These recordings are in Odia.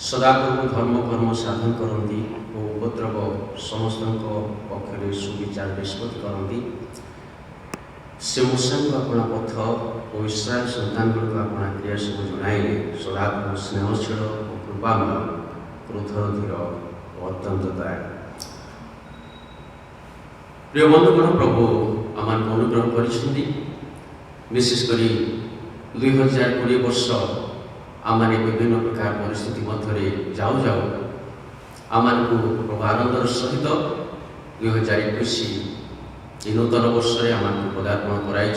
सदाप्रभु धर्म कर्म साधन करती और उपद्रव समस्त पक्षरे सुविचार निष्पत्ति करती से मूसा को अपना पथ और इस्राएल सन्तान गुड़ अपना क्रिया सब जन सदाप्रभु स्नेहशील और कृपामय क्रोधर और अत्यंत दया प्रिय बंधुगण प्रभु आम अनुग्रह कर विशेषकर 2020 वर्ष आम विभिन्न प्रकार परिस्थिति मध्य जाऊ जाऊ आम प्रभु आनंदर सहित 2021 नूतन वर्ष आम पदार्पण कराई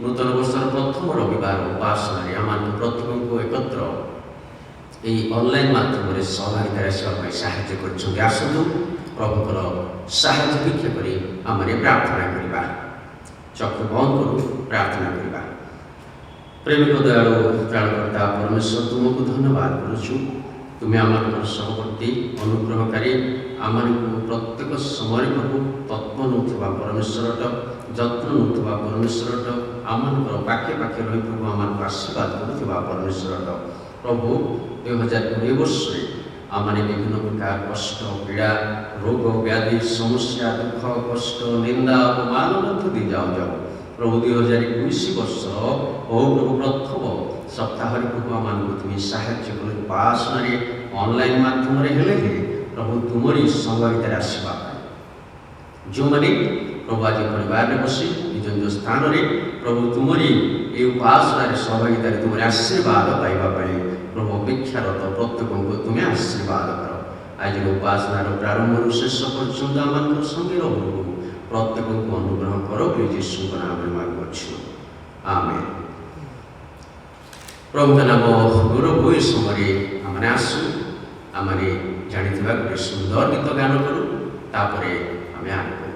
नूतन वर्षर प्रथम रविवार उपासना आम प्रत्येक को एकत्र ऑनलाइन माध्यम सहभागिता आसवाई साहाय्य कर प्रभुकर साहाय्य भिक्षा कर आम प्रार्थना करवा चक्षु बंद करूँ प्रार्थना करवा। प्रेमिक दयालु त्राणकर्ता परमेश्वर तुमको धन्यवाद करुचु तुम्हें आम सहवर्ती अनुग्रहकारी आम प्रत्येक समय प्रभु तत्व नौथवा परमेश्वर जत्न नौथवा परमेश्वर आम पाखे पाखे रही प्रभु आम आशीर्वाद करुवा परमेश्वर प्रभु 2020 वर्ष आम विभिन्न प्रकार कष्ट पीड़ा रोग व्याधि समस्या दुख कष्ट निंदा अपमान मध्य दी जाऊ जाऊ प्रभु 2021 वर्ष ओ प्रभु प्रथम सप्ताह प्रभु आम तुम्हें साहाय्य कर उपासना ऑनलाइन माध्यम प्रभु तुमरी सहभागिता आसवा जो मैंने प्रभु आज परिवार में बसी निज निज स्थान में प्रभु तुमरी ये उपासना सहभागिता तुम आशीर्वाद पाइबापी प्रभु अपेक्षारत प्रत्येक को तुम्हें आशीर्वाद कर आज उपासनार प्रारंभ शेष पर्यंत आम संगे रहो प्रत्येक को अनुग्रह करो यीशु नाम में मांगुछु आमेन। प्रभु नाम गुरु भूय समय आम आसू आम जानी गोटे सुंदर गीत गान करूँ तापर आम आरंभ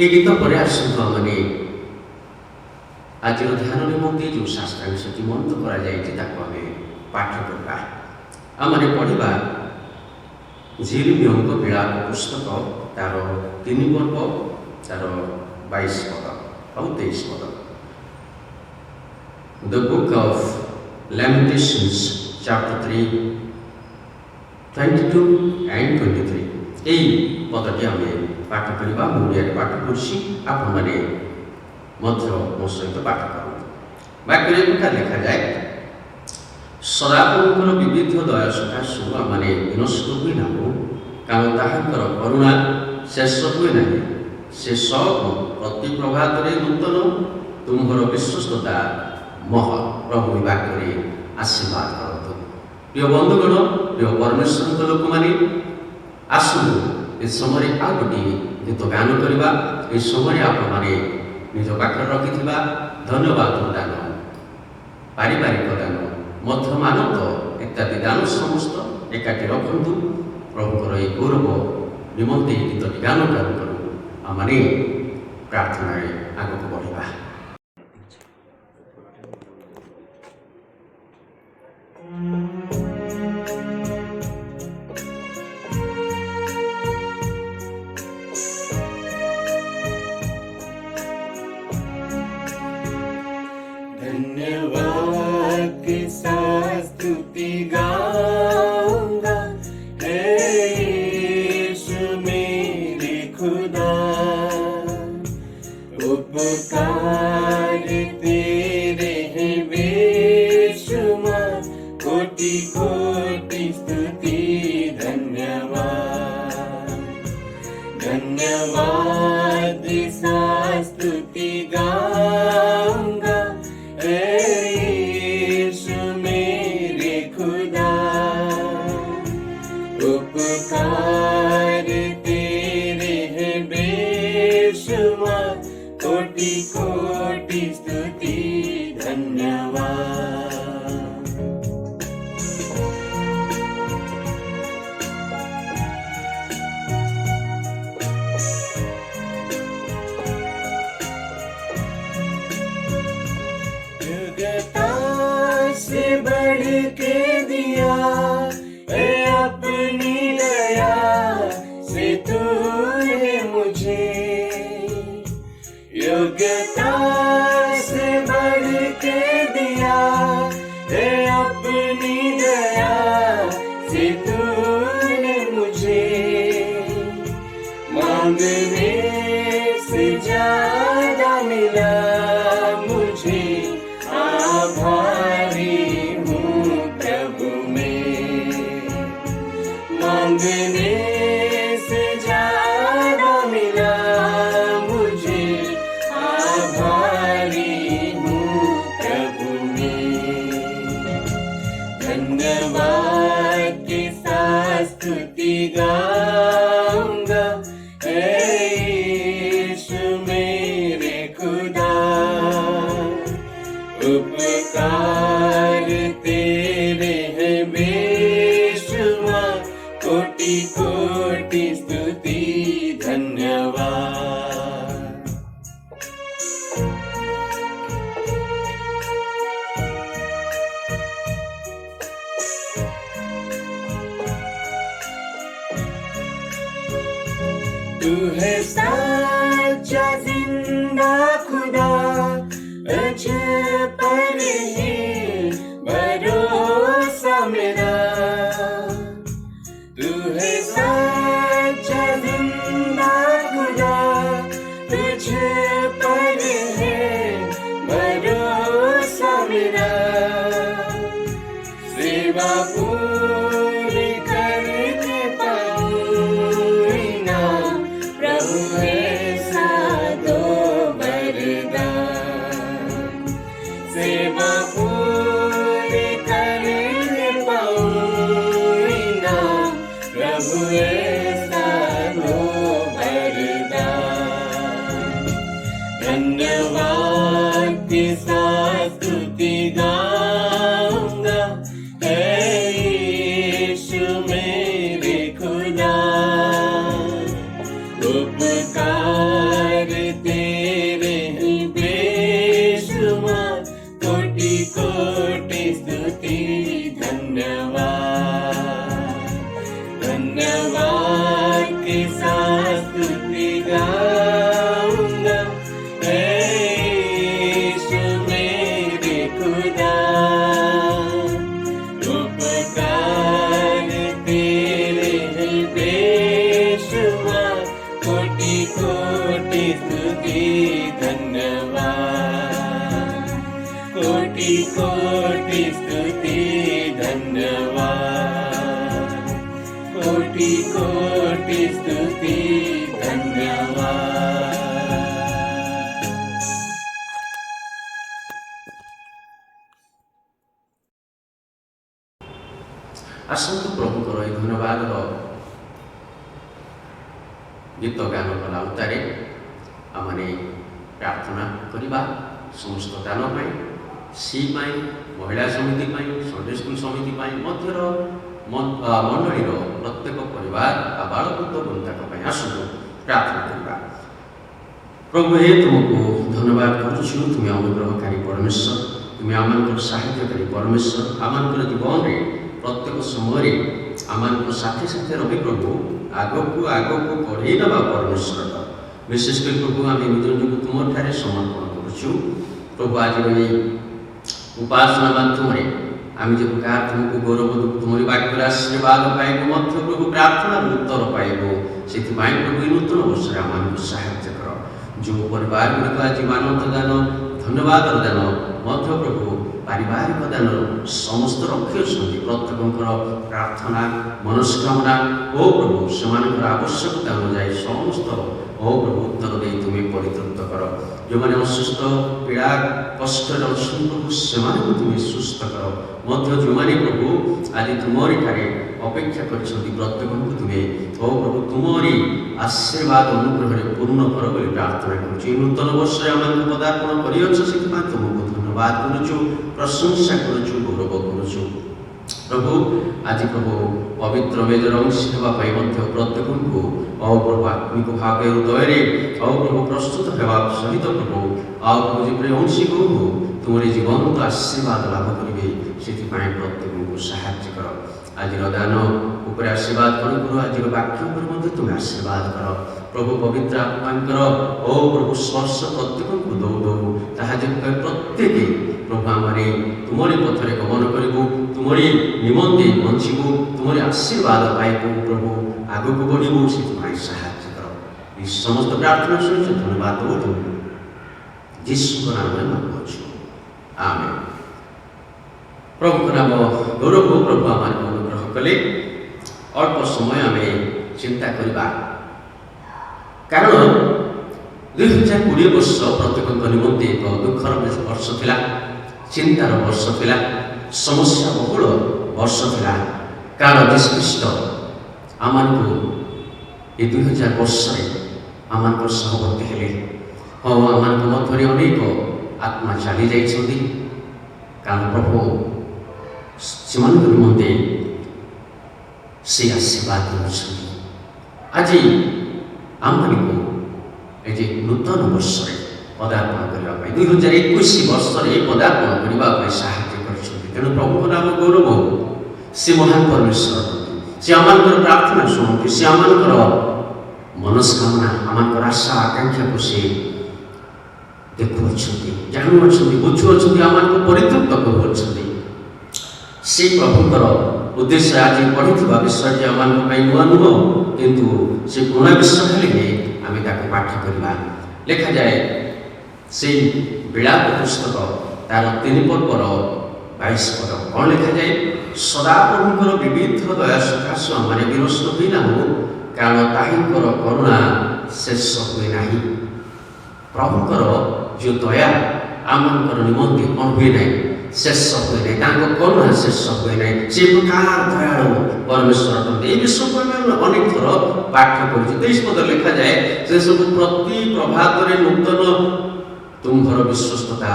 এই গীত পরে ଆସନ୍ତୁ ଆମମାନେ ଆଜିର ଧ୍ୟାନ ନିମନ୍ତେ ଯେଉଁ ଶାସ୍ତ୍ରାଂଶଟି ମନ୍ତ୍ର କରାଯାଇଛି ତାକୁ ଆମେ ପାଠ କରିବା। ଆମମାନେ ପଢ଼ିବା ଝିରିମିୟଙ୍କ ବିଳାପ ପୁସ୍ତକ ତାର 3 ପର୍ବ ତାର 22 ପଦ ଆଉ 23 ପଦ। The book of Lamentations chapter 3 22 and 23 এই ପଦଟି ଆମେ ପାଠ କରିବା। ମୁଁ ଓଡ଼ିଆରେ ପାଠ କରୁଛି, ଆପଣମାନେ ମଧ୍ୟ ମୋ ସହିତ ପାଠ କରନ୍ତୁ। ବାକ୍ୟରେ ଏକା ଲେଖାଯାଏ, ସଦାପ୍ରଭୁଙ୍କର ବିବିଧ ଦୟା ସକାଶୁ ଆମମାନେ ବିନଷ୍ଟ ହୁଏ ନାହୁଁ, କାରଣ ତାହାଙ୍କର କରୁଣା ଶେଷ ହୁଏ ନାହିଁ। ସେ ସବୁ ପ୍ରତି ପ୍ରଭାତରେ ନୂତନ, ତୁମର ବିଶ୍ୱସ୍ତତା ମହତ୍। ପ୍ରଭୁ ଏ ବାକ୍ୟରେ ଆଶୀର୍ବାଦ କରନ୍ତୁ। ପ୍ରିୟ ବନ୍ଧୁଗଣ, ପ୍ରିୟ ପରମେଶ୍ୱରଙ୍କ ଲୋକମାନେ, ଆସନ୍ତୁ ଏ ସମୟରେ ଆଉ ଗୋଟିଏ ଗୀତ ଗାନ କରିବା। ଏ ସମୟରେ ଆପଣମାନେ ନିଜ ପାଖରେ ରଖିଥିବା ଧନ୍ୟବାଦ ଦାନ, ପାରିବାରିକ ଦାନ, ମଧ୍ୟମାନତ ଇତ୍ୟାଦି ଦାନ ସମସ୍ତ ଏକାଠି ରଖନ୍ତୁ। ପ୍ରଭୁଙ୍କର ଏହି ଗୌରବ ନିମନ୍ତେ ଏହି ଗୀତଟି ଗାନ କରୁ କରୁ ଆମମାନେ ପ୍ରାର୍ଥନାରେ ଆଗକୁ ବଢ଼ିବା। धन्यवाद के साथ स्तुति गाऊंगा, हे यीशु मेरे खुदा। उपकार तेरे हैं बेशुमार, कोटि कोटि स्तुति धन्यवाद। धन्यवाद के साथ स्तुति गाऊंगा, यीशु मेरे खुदा। उपकार तेरे हैं बेशुमार, कोटि कोटि स्तुति धन्यवाद। युगता से बढ़ के दिया है अपनी दया से तूने मुझे। योग्यता से बढ़ के दिया है अपनी दया से तूने मुझे। मांगने से ज्यादा मिला मुझे, आभारी हूँ प्रभु में। मांगने से ज्यादा मिला मुझे, आभारी हूँ प्रभु में। धन्यवाद के साथ स्तुति गाऊंगा, हे यीशु मेरे खुदा। उपकार तेरे हैं बेशुमार, कोटि कोटि स्तुति धन्यवाद। तू है सच्चा जिंदा खुदा, अज पर ही भरोसा मेरा। तू है सच्चा जिंदा खुदा, तुझ पर है भरोसा मेरा। सेवा पूरी करके पाऊँ इनाम, प्रभु ऐसा दो वरदान। सेवा पूरी करके पाऊँ इनाम, प्रभु ऐसा दो वरदान। धन्यवाद के साथ स्तुति गाऊंगा, हे यीशु मेरे खुदा। उपकार कोटि कोटि स्तुति धन्यवाद, कोटि कोटि स्तुति धन्यवाद। आसतु प्रभुଙ୍କର ଏହି ଧନ୍ୟବାଦର ଗୀତ ଗାନ କଲା ଉତ୍ତାରେ ଆମେ ପ୍ରାର୍ଥନା କରିବା ସମସ୍ତ ଦାନ ପାଇଁ, ସି ପାଇଁ, ମହିଳା ସମିତି ପାଇଁ, ସଣ୍ଡେ ସ୍କୁଲ ସମିତି ପାଇଁ, ମଧ୍ୟର ମଣ୍ଡଳୀର ପ୍ରତ୍ୟେକ ପରିବାର ବାଳବୃଦ୍ଧ ବୃନ୍ଦାଙ୍କ ପାଇଁ ଆସନ୍ତୁ ପ୍ରାର୍ଥନା କରିବା। ପ୍ରଭୁ ହେ ତୁମକୁ ଧନ୍ୟବାଦ କରୁଛୁ, ତୁମେ ଅନୁଗ୍ରହକାରୀ ପରମେଶ୍ୱର, ତୁମେ ଆମମାନଙ୍କର ସାହାଯ୍ୟକାରୀ ପରମେଶ୍ୱର। ଆମମାନଙ୍କର ଜୀବନରେ ପ୍ରତ୍ୟେକ ସମୟରେ ଆମମାନଙ୍କ ସାଥେ ସାଥେ ରହି ପ୍ରଭୁ ଆଗକୁ ଆଗକୁ ବଢ଼େଇ ନେବା ପରମେଶ୍ୱର। ବିଶେଷ କରି ପ୍ରଭୁ ଆମେ ନିଜ ନିଜକୁ ତୁମଠାରେ ସମର୍ପଣ କରୁଛୁ। ପ୍ରଭୁ ଆଜିର ଏହି ଉପାସନା ମାଧ୍ୟମରେ ଆମେ ଯେ ପ୍ରକାର ତୁମକୁ ଗୌରବ ଦେବୁ, ତୁମରି ବାକ୍ୟର ଆଶୀର୍ବାଦ ପାଇବୁ, ମଧ୍ୟ ପ୍ରଭୁ ପ୍ରାର୍ଥନାର ଉତ୍ତର ପାଇବୁ। ସେଥିପାଇଁ ପ୍ରଭୁ ଏହି ନୂତନ ବର୍ଷରେ ଆମମାନଙ୍କୁ ସାହାଯ୍ୟ କର। ଯେଉଁ ପରିବାର ଗୁଡ଼ିକ ଆଜି ମାନବ ଦାନ, ଧନ୍ୟବାଦର ଦାନ, ମଧ୍ୟ ପ୍ରଭୁ ପାରିବାରିକ ଦାନ ସମସ୍ତ ରଖି ଅଛନ୍ତି, ପ୍ରତ୍ୟେକଙ୍କର ପ୍ରାର୍ଥନା ମନସ୍କାମନା ଓ ପ୍ରଭୁ ସେମାନଙ୍କର ଆବଶ୍ୟକତା ଅନୁଯାୟୀ ସମସ୍ତ ଓ ପ୍ରଭୁ ଉତ୍ତର ଦେଇ ତୁମେ ପରିତୃପ୍ତ କର। ଯେଉଁମାନେ ଅସୁସ୍ଥ ପୀଡ଼ା କଷ୍ଟରେ ଅଛନ୍ତି ପ୍ରଭୁ ସେମାନଙ୍କୁ ତୁମେ ସୁସ୍ଥ କର। ମଧ୍ୟ ଯେଉଁମାନେ ପ୍ରଭୁ ଆଜି ତୁମରି ଠାରେ ଅପେକ୍ଷା କରିଛନ୍ତି ପ୍ରତ୍ୟେକଙ୍କୁ ତୁମେ ଓ ପ୍ରଭୁ ତୁମରି ଆଶୀର୍ବାଦ ଅନୁଗ୍ରହରେ ପୂର୍ଣ୍ଣ କର ବୋଲି ପ୍ରାର୍ଥନା କରୁଛୁ। ଏହି ନୂତନ ବର୍ଷରେ ଆମମାନଙ୍କୁ ପଦାର୍ପଣ କରିଅଛ, ସେଥିପାଇଁ ତୁମକୁ ଧନ୍ୟବାଦ କରୁଛୁ, ପ୍ରଶଂସା କରୁଛୁ, ଗୌରବ କରୁଛୁ। ପ୍ରଭୁ ଆଜି ପ୍ରଭୁ ପବିତ୍ର ମେଜର ଅଂଶୀ ହେବା ପାଇଁ ମଧ୍ୟ ପ୍ରତ୍ୟେକଙ୍କୁ ଆଉ ପ୍ରଭୁ ଆତ୍ମିକ ଭାବେ ହୃଦୟରେ ଆଉ ପ୍ରଭୁ ପ୍ରସ୍ତୁତ ହେବା ସହିତ ପ୍ରଭୁ ଆଉ ପ୍ରଭୁ ଯେପରି ଅଂଶୀ ହଉ ତୁମରି ଜୀବନ୍ତ ଆଶୀର୍ବାଦ ଲାଭ କରିବେ, ସେଥିପାଇଁ ପ୍ରତ୍ୟେକଙ୍କୁ ସାହାଯ୍ୟ କର। ଆଜିର ଦାନ ଉପରେ ଆଶୀର୍ବାଦ କରୁ କରୁ ଆଜିର ବାକ୍ୟ ଉପରେ ମଧ୍ୟ ତୁମେ ଆଶୀର୍ବାଦ କର। ପ୍ରଭୁ ପବିତ୍ର ଆତ୍ମାଙ୍କର ଓ ପ୍ରଭୁ ସ୍ପର୍ଶ ପ୍ରତ୍ୟେକଙ୍କୁ ଦଉ ଦଉ ତାହା ଯେପରି ପ୍ରତ୍ୟେକ ପ୍ରଭୁ ଆମେ ତୁମରି ପଥରେ ଗମନ କରିବୁ, ତୁମରି ନିମନ୍ତେ ବଞ୍ଚିବୁ, ତୁମରି ଆଶୀର୍ବାଦ ପାଇବୁ, ପ୍ରଭୁ ଆଗକୁ ବଢ଼ିବୁ, ସେଥିପାଇଁ ସାହାଯ୍ୟ କର। ଏହି ସମସ୍ତ ପ୍ରାର୍ଥନା ଶୁଣିଛୁ, ଧନ୍ୟବାଦ ଦେଉଛୁ, ଯୀଶୁଙ୍କ ନାମରେ ମାଗୁଅଛୁ, ଆମେନ୍। ପ୍ରଭୁଙ୍କ ନାମ ଗୌରବ। ପ୍ରଭୁ ଆମମାନଙ୍କୁ ଅନୁଗ୍ରହ କଲେ ଅଳ୍ପ ସମୟ ଆମେ ଚିନ୍ତା କରିବା, କାରଣ 2020 ବର୍ଷ ପ୍ରତ୍ୟେକଙ୍କ ନିମନ୍ତେ ଏକ ଦୁଃଖର ବର୍ଷ ଥିଲା, ଚିନ୍ତାର ବର୍ଷ ଥିଲା, ସମସ୍ୟା ବହୁଳ ବର୍ଷ ଥିଲା। କାରଣ ଯୀଶୁ ଖ୍ରୀଷ୍ଟ ଆମମାନଙ୍କୁ ଏ 2000 ବର୍ଷରେ ଆମମାନଙ୍କ ସହବର୍ତ୍ତୀ ହେଲେ। ହଁ, ଆମମାନଙ୍କ ମଧ୍ୟରେ ଅନେକ ଆତ୍ମା ଚାଲି ଯାଇଛନ୍ତି, କାରଣ ପ୍ରଭୁ ସେମାନଙ୍କ ନିମନ୍ତେ ସେ ଆଶୀର୍ବାଦ ଦେଉଛନ୍ତି। ଆଜି ଆମମାନଙ୍କୁ ଏ ଯେ ନୂତନ ବର୍ଷରେ ପଦାର୍ପଣ କରିବା ପାଇଁ 2021 ବର୍ଷରେ ପଦାର୍ପଣ କରିବା ପାଇଁ ସାହାଯ୍ୟ କରିଛନ୍ତି। ତେଣୁ ପ୍ରଭୁଙ୍କ ନାମ ଗୌରବ। ସେ ମହାନ ପରମେଶ୍ୱର, ସେ ଆମମାନଙ୍କର ପ୍ରାର୍ଥନା ଶୁଣନ୍ତି, ସେ ଆମମାନଙ୍କର ମନସ୍କାମନା ଆମମାନଙ୍କର ଆଶା ଆକାଂକ୍ଷାକୁ ସେ ଦେଖୁଅଛନ୍ତି, ଜାଣୁଅଛନ୍ତି, ବୁଝୁଅଛନ୍ତି, ଆମମାନଙ୍କୁ ପରିତୃପ୍ତ କରୁଅଛନ୍ତି। ସେ ପ୍ରଭୁଙ୍କର ଉଦ୍ଦେଶ୍ୟ ଆଜି ପଢ଼ିଥିବା ବିଷୟ ଯେ ଆମମାନଙ୍କ ପାଇଁ ନୂଆ ନୁହଁ, କିନ୍ତୁ ସେ ପୁରୁଣା ବିଷୟ ହେଲେ ଆମେ ତାକୁ ପାଠ କରିବା। ଲେଖାଯାଏ ସେଇ ବିଳାପ ପୁସ୍ତକ ତାର 3 ପର୍ବର 22 ପଦ କ'ଣ ଲେଖାଯାଏ? ସଦାପ୍ରଭୁଙ୍କର ବିବିଧ ଦୟା ସକାଶୁ ଆମମାନେ ବିନଷ୍ଟ ହୋଇନାହୁଁ, କାରଣ ତାହାଙ୍କର କରୁଣା ଶେଷ ହୁଏ ନାହିଁ। ପ୍ରଭୁଙ୍କର ଯେଉଁ ଦୟା ଆମମାନଙ୍କର ନିମନ୍ତେ କ'ଣ ହୁଏ ନାହିଁ? ଶେଷ ହୁଏ ନାହିଁ, ତାଙ୍କ କରୁଣା ଶେଷ ହୁଏ ନାହିଁ। ସେ ପ୍ରକାର ଦୟାଳୁ ପରମେଶ୍ୱର ଅଟନ୍ତି। ଏହି ବିଷୟକୁ ଆମେ ଅନେକ ଥର ପାଠ କରୁଛୁ। 23 ପଦ ଲେଖାଯାଏ, ସେ ସବୁ ପ୍ରତି ପ୍ରଭାତରେ ନୂତନ ତୁମ୍ଭର ବିଶ୍ୱସ୍ତତା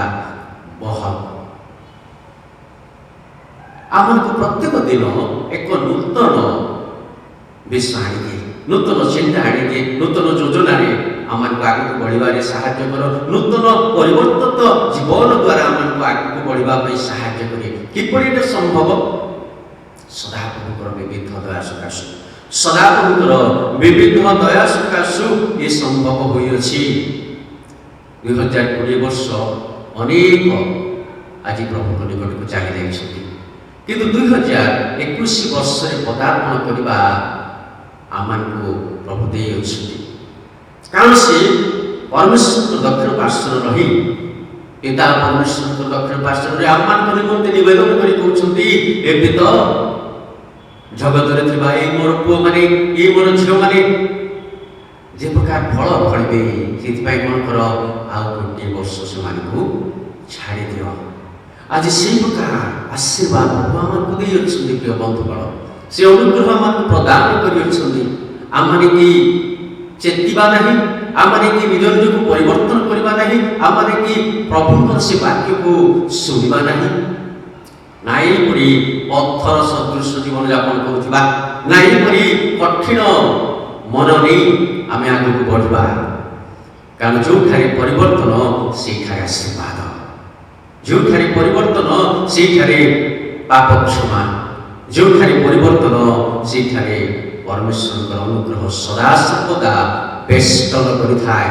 ବହ। ଆମକୁ ପ୍ରତ୍ୟେକ ଦିନ ଏକ ନୂତନ ବିଷୟ ଆଣିକି, ନୂତନ ଚିନ୍ତା ଆଣିକି, ନୂତନ ଯୋଜନାରେ ଆମମାନଙ୍କୁ ଆଗକୁ ବଢ଼ିବାରେ ସାହାଯ୍ୟ କର। ନୂତନ ପରିବର୍ତ୍ତିତ ଜୀବନ ଦ୍ୱାରା ଆମମାନଙ୍କୁ ଆଗକୁ ବଢ଼ିବା ପାଇଁ ସାହାଯ୍ୟ କରେ। କିପରି ଏଇଟା ସମ୍ଭବ? ସଦାପ୍ରଭୁଙ୍କର ବିବିଧ ଦୟା ସକାଶୁ, ସଦାପ୍ରଭୁଙ୍କର ବିବିଧ ଦୟା ସକାଶୁ ଏ ସମ୍ଭବ ହୋଇଅଛି। 2020 ବର୍ଷ ଅନେକ ଆଜି ପ୍ରଭୁଙ୍କ ନିକଟକୁ ଚାଲି ଯାଇଛନ୍ତି, କିନ୍ତୁ 2021 ବର୍ଷରେ ପଦାର୍ପଣ କରିବା ଆମମାନଙ୍କୁ ପ୍ରଭୁ ଦେଇଅଛନ୍ତି। କାରଣ ସେ ପରମେଶ୍ୱରଙ୍କ ଦକ୍ଷିଣ ପାର୍ଶ୍ୱରେ ରହି ପିତା ପରମେଶ୍ୱରଙ୍କ ଦକ୍ଷିଣ ପାର୍ଶ୍ୱରେ ଆମମାନଙ୍କ ନିମନ୍ତେ ନିବେଦନ କରି କହୁଛନ୍ତି, ଏବେ ତ ଜଗତରେ ଥିବା ଏଇ ମୋର ପୁଅମାନେ, ଏଇ ମୋର ଝିଅମାନେ ଯେ ପ୍ରକାର ଫଳ ଫଳିବେ, ସେଥିପାଇଁ କ'ଣ କର, ଆଉ ଗୋଟିଏ ବର୍ଷ ସେମାନଙ୍କୁ ଛାଡ଼ି ଦିଅ। ଆଜି ସେଇ ପ୍ରକାର ଆଶୀର୍ବାଦ ଆମମାନଙ୍କୁ ଦେଇଅଛନ୍ତି ପ୍ରିୟ ବନ୍ଧୁଗଣ, ସେ ଅନୁଗ୍ରହ ଆମକୁ ପ୍ରଦାନ କରିଅଛନ୍ତି। ଆମମାନେ କି ଚେତିବା ନାହିଁ, ଆମମାନେ କି ନିଜ ନିଜକୁ ପରିବର୍ତ୍ତନ କରିବା ନାହିଁ, ଆମମାନେ କି ପ୍ରଭୁଙ୍କର ସେ ବାକ୍ୟକୁ ଶୁଣିବା ନାହିଁ, ନା ଏହିପରି ପଥର ସଦୃଶ ଜୀବନଯାପନ କରୁଥିବା, ନା ଏହିପରି କଠିନ ମନ ନେଇ ଆମେ ଆଗକୁ ବଢ଼ିବା। କାରଣ ଯେଉଁଠାରେ ପରିବର୍ତ୍ତନ ସେଇଠାରେ ଆଶୀର୍ବାଦ, ଯେଉଁଠାରେ ପରିବର୍ତ୍ତନ ସେଇଠାରେ ପାପ କ୍ଷମା, ଯେଉଁଠାରେ ପରିବର୍ତ୍ତନ ସେଇଠାରେ ପରମେଶ୍ୱରଙ୍କର ଅନୁଗ୍ରହ ସଦାସର୍ବଦା ବେଷ୍ଟନ କରିଥାଏ।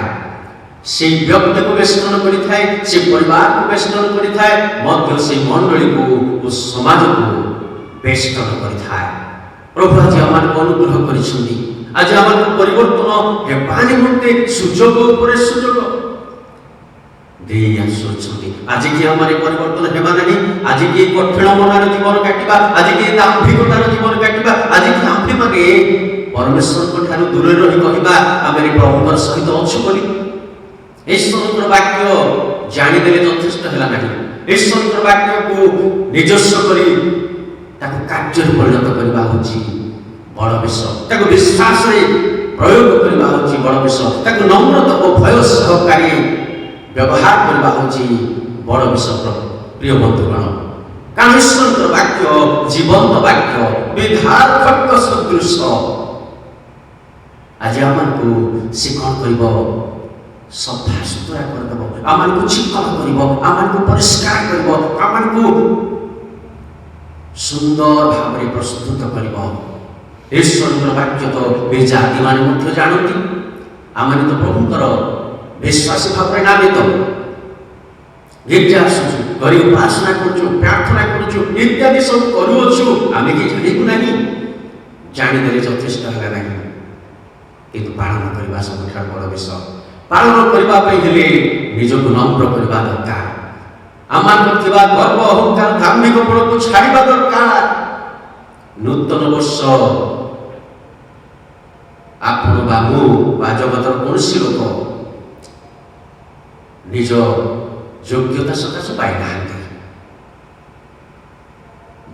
সেই ବ୍ୟକ୍ତିକୁ ବେଷ୍ଟନ କରିଥାଏ, ସେ ପରିବାରକୁ ବେଷ୍ଟନ କରିଥାଏ, ମଧ୍ୟ সেই ମଣ୍ଡଳୀକୁ ଓ ସମାଜକୁ ବେଷ୍ଟନ କରିଥାଏ। ପ୍ରଭୁ ଆଜି ଆମମାନଙ୍କୁ ଅନୁଗ୍ରହ କରିଛନ୍ତି, ଆଜି ଆମକୁ ପରିବର୍ତ୍ତନ ହେବା ନିମନ୍ତେ ସୁଯୋଗ ଉପରେ ସୁଯୋଗ ଦେଇ ଆସୁଅଛନ୍ତି। ଆଜି କି ଆମର ପରିବର୍ତ୍ତନ ହେବା ନାହିଁ, ଆଜି କି କଠିନ ମନର ଜୀବନ କାଟିବା, ଆଜି କି ଦାମ୍ଭିକତାର ଜୀବନ କାଟିବା, ଆଜି କି ଆମ୍ଭେମାନେ ପରମେଶ୍ୱରଙ୍କ ଠାରୁ ଦୂରରେ ରହି କହିବା ଆମେ ପ୍ରଭୁଙ୍କର ସହିତ ଅଛୁ ବୋଲି। ଈଶ୍ୱରଙ୍କର ବାକ୍ୟ ଜାଣିଦେଲେ ଯଥେଷ୍ଟ ହେଲା ନାହିଁ, ଈଶ୍ୱରଙ୍କର ବାକ୍ୟକୁ ନିଜସ୍ୱ କରି ତାକୁ କାର୍ଯ୍ୟରେ ପରିଣତ କରିବା ହେଉଛି ବଡ଼ ବିଷୟ, ତାକୁ ବିଶ୍ୱାସରେ ପ୍ରୟୋଗ କରିବା ହେଉଛି ବଡ଼ ବିଷୟ, ତାକୁ ନମ୍ରତା ଓ ଭୟ ସହକାରୀ ବ୍ୟବହାର କରିବା ହେଉଛି ବଡ଼ ବିଷୟ। ପ୍ରିୟ ବନ୍ଧୁଗଣ, କାରଣ ଈଶ୍ୱରଙ୍କର ବାକ୍ୟ ଜୀବନ୍ତ ବାକ୍ୟ, ବିଧାନ ଖଡ୍ଗ ସଦୃଶ। ଆଜି ଆମକୁ ସେ କ'ଣ କରିବ, ସଫା ସୁତୁରା କରିଦେବ, ଆମକୁ ଚିକ୍କଣ କରିବ, ଆମକୁ ପରିଷ୍କାର କରିବ, ଆମକୁ ସୁନ୍ଦର ଭାବରେ ପ୍ରସ୍ତୁତ କରିବ। ଈଶ୍ୱରଙ୍କର ବାକ୍ୟ ତ ଏ ଜାତିମାନେ ମଧ୍ୟ ଜାଣନ୍ତି, ଆମେ ତ ପ୍ରଭୁଙ୍କର ବିଶ୍ୱାସୀ ଭାବରେ ନାମିତ, ଗୀର୍ଜା ଆସୁଛୁ, ଘରେ ଉପାସନା କରୁଛୁ, ପ୍ରାର୍ଥନା କରୁଛୁ, ଇତ୍ୟାଦି ସବୁ କରୁଅଛୁ, ଆମେ କି ଜାଣିବୁ ନାହିଁ? ଜାଣିଦେଲେ ଯଥେଷ୍ଟ ହେଲା ନାହିଁ, କିନ୍ତୁ ପାଳନ କରିବା ସବୁଠାରୁ ବଡ଼ ବିଷୟ। ପାଳନ କରିବା ପାଇଁ ହେଲେ ନିଜକୁ ନମ୍ର କରିବା ଦରକାର, ଆମମାନଙ୍କର ଥିବା ଗର୍ବ ଅହଙ୍କାର ଧାର୍ମିକ ଗୁଣକୁ ଛାଡ଼ିବା ଦରକାର। ନୂତନ ବର୍ଷ ଆପଣ ବା ମୁଁ ବା ଜଗତର କୌଣସି ଲୋକ ନିଜ ଯୋଗ୍ୟତା ସକାଶେ ପାଇନାହାନ୍ତି,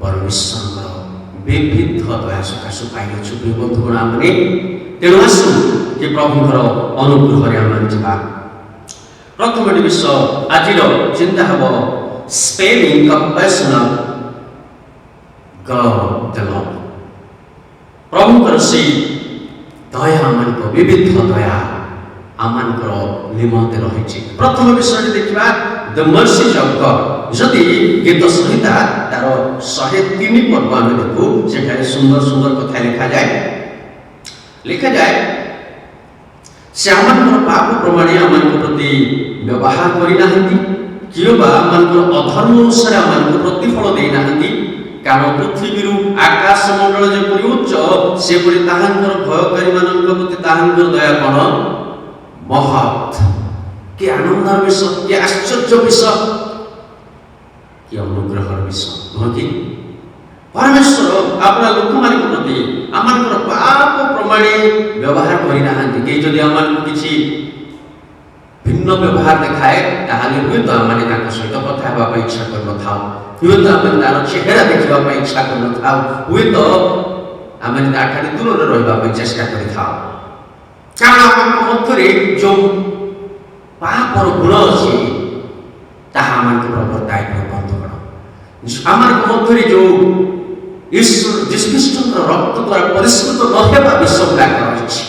ବରଂ ଈଶ୍ୱରଙ୍କର ବିବିଧ ଦୟା ସକାଶେ ପାଇଅଛୁ। ପ୍ରିୟ ବନ୍ଧୁଗଣ, ଆମେ ତେଣୁ ଆସୁ ଯେ ପ୍ରଭୁଙ୍କର ଅନୁଗ୍ରହରେ ଆମେ ଯିବା। ପ୍ରଥମ ବିଷୟ ଆଜିର ଚିନ୍ତା ହେବ ସ୍ପେଲିଂ କମ୍ପାସନ ଗଡ୍ ଦ ଲର୍ଡ। ପ୍ରଭୁଙ୍କର ସେହି ଦୟା, ଆମମାନଙ୍କ ବିବିଧ ଦୟା ଆମମାନଙ୍କର ନିମନ୍ତେ ରହିଛି। ପ୍ରଥମ ବିଷୟରେ ଦେଖିବା ଦ ମର୍ସିଜ୍ ଅଫ୍ ଗଡ୍। ଯଦି ଗୀତ ସଂହିତା ତାର 103 ପର୍ବ ଆମେ ଦେଖୁ, ସେଠାରେ ସୁନ୍ଦର ସୁନ୍ଦର କଥା ଲେଖାଯାଏ ସେ ଆମମାନଙ୍କର ପାପ ପ୍ରମାଣେ ଆମମାନଙ୍କ ପ୍ରତି ବ୍ୟବହାର କରିନାହାନ୍ତି, କିମ୍ବା ଆମମାନଙ୍କର ଅଧର୍ମ ଅନୁସାରେ ଆମମାନଙ୍କୁ ପ୍ରତିଫଳ ଦେଇନାହାନ୍ତି। କାରଣ ପୃଥିବୀରୁ ଆକାଶ ମଣ୍ଡଳ ଯେପରି ଉଚ୍ଚ, ସେପରି ତାହାଙ୍କର ଭୟକାରୀମାନଙ୍କ ପ୍ରତି ତାହାଙ୍କର ଦୟା କ'ଣ ମହତ୍। କି ଆନନ୍ଦର ବିଷୟ, କି ଆଶ୍ଚର୍ଯ୍ୟ ବିଷୟ, କି ଅନୁଗ୍ରହର ବିଷୟ ନୁହଁ କି? ପରମେଶ୍ୱର ଆପଣ ଲୋକମାନଙ୍କ ପ୍ରତି ଆମମାନଙ୍କର ପାପ ପ୍ରମାଣେ ବ୍ୟବହାର କରିନାହାନ୍ତି। କେହି ଯଦି ଆମମାନଙ୍କୁ କିଛି ଭିନ୍ନ ବ୍ୟବହାର ଦେଖାଏ, ତାହେଲେ ହୁଏତ ଆମେ ତାଙ୍କ ସହିତ କଥା ହେବା ପାଇଁ ଇଚ୍ଛା କରିନଥାଉ, ହୁଏତ ଆମେ ତାର ଚେହେରା ଦେଖିବା ପାଇଁ ଇଚ୍ଛା କରିନଥାଉ, ହୁଏତ ଆମେ ତାଠାରୁ ଦୂରରେ ରହିବା ପାଇଁ ଚେଷ୍ଟା କରିଥାଉ। କାରଣ ଆମ ମଧ୍ୟରେ ଯେଉଁ ପାପର ଗୁଣ ଅଛି ତାହା ଆମକୁ ପ୍ରବର୍ତ୍ତାଏ। ବନ୍ଧୁଗଣ, ଆମମାନଙ୍କ ମଧ୍ୟରେ ଯେଉଁ ଈଶ୍ୱର ଯୀଶୁଖ୍ରୀଷ୍ଟଙ୍କର ରକ୍ତ ଦ୍ୱାରା ପରିଷ୍କୃତ ନ ହେବା ବିଷୟ ଗୁଡ଼ାକ ରହିଛି।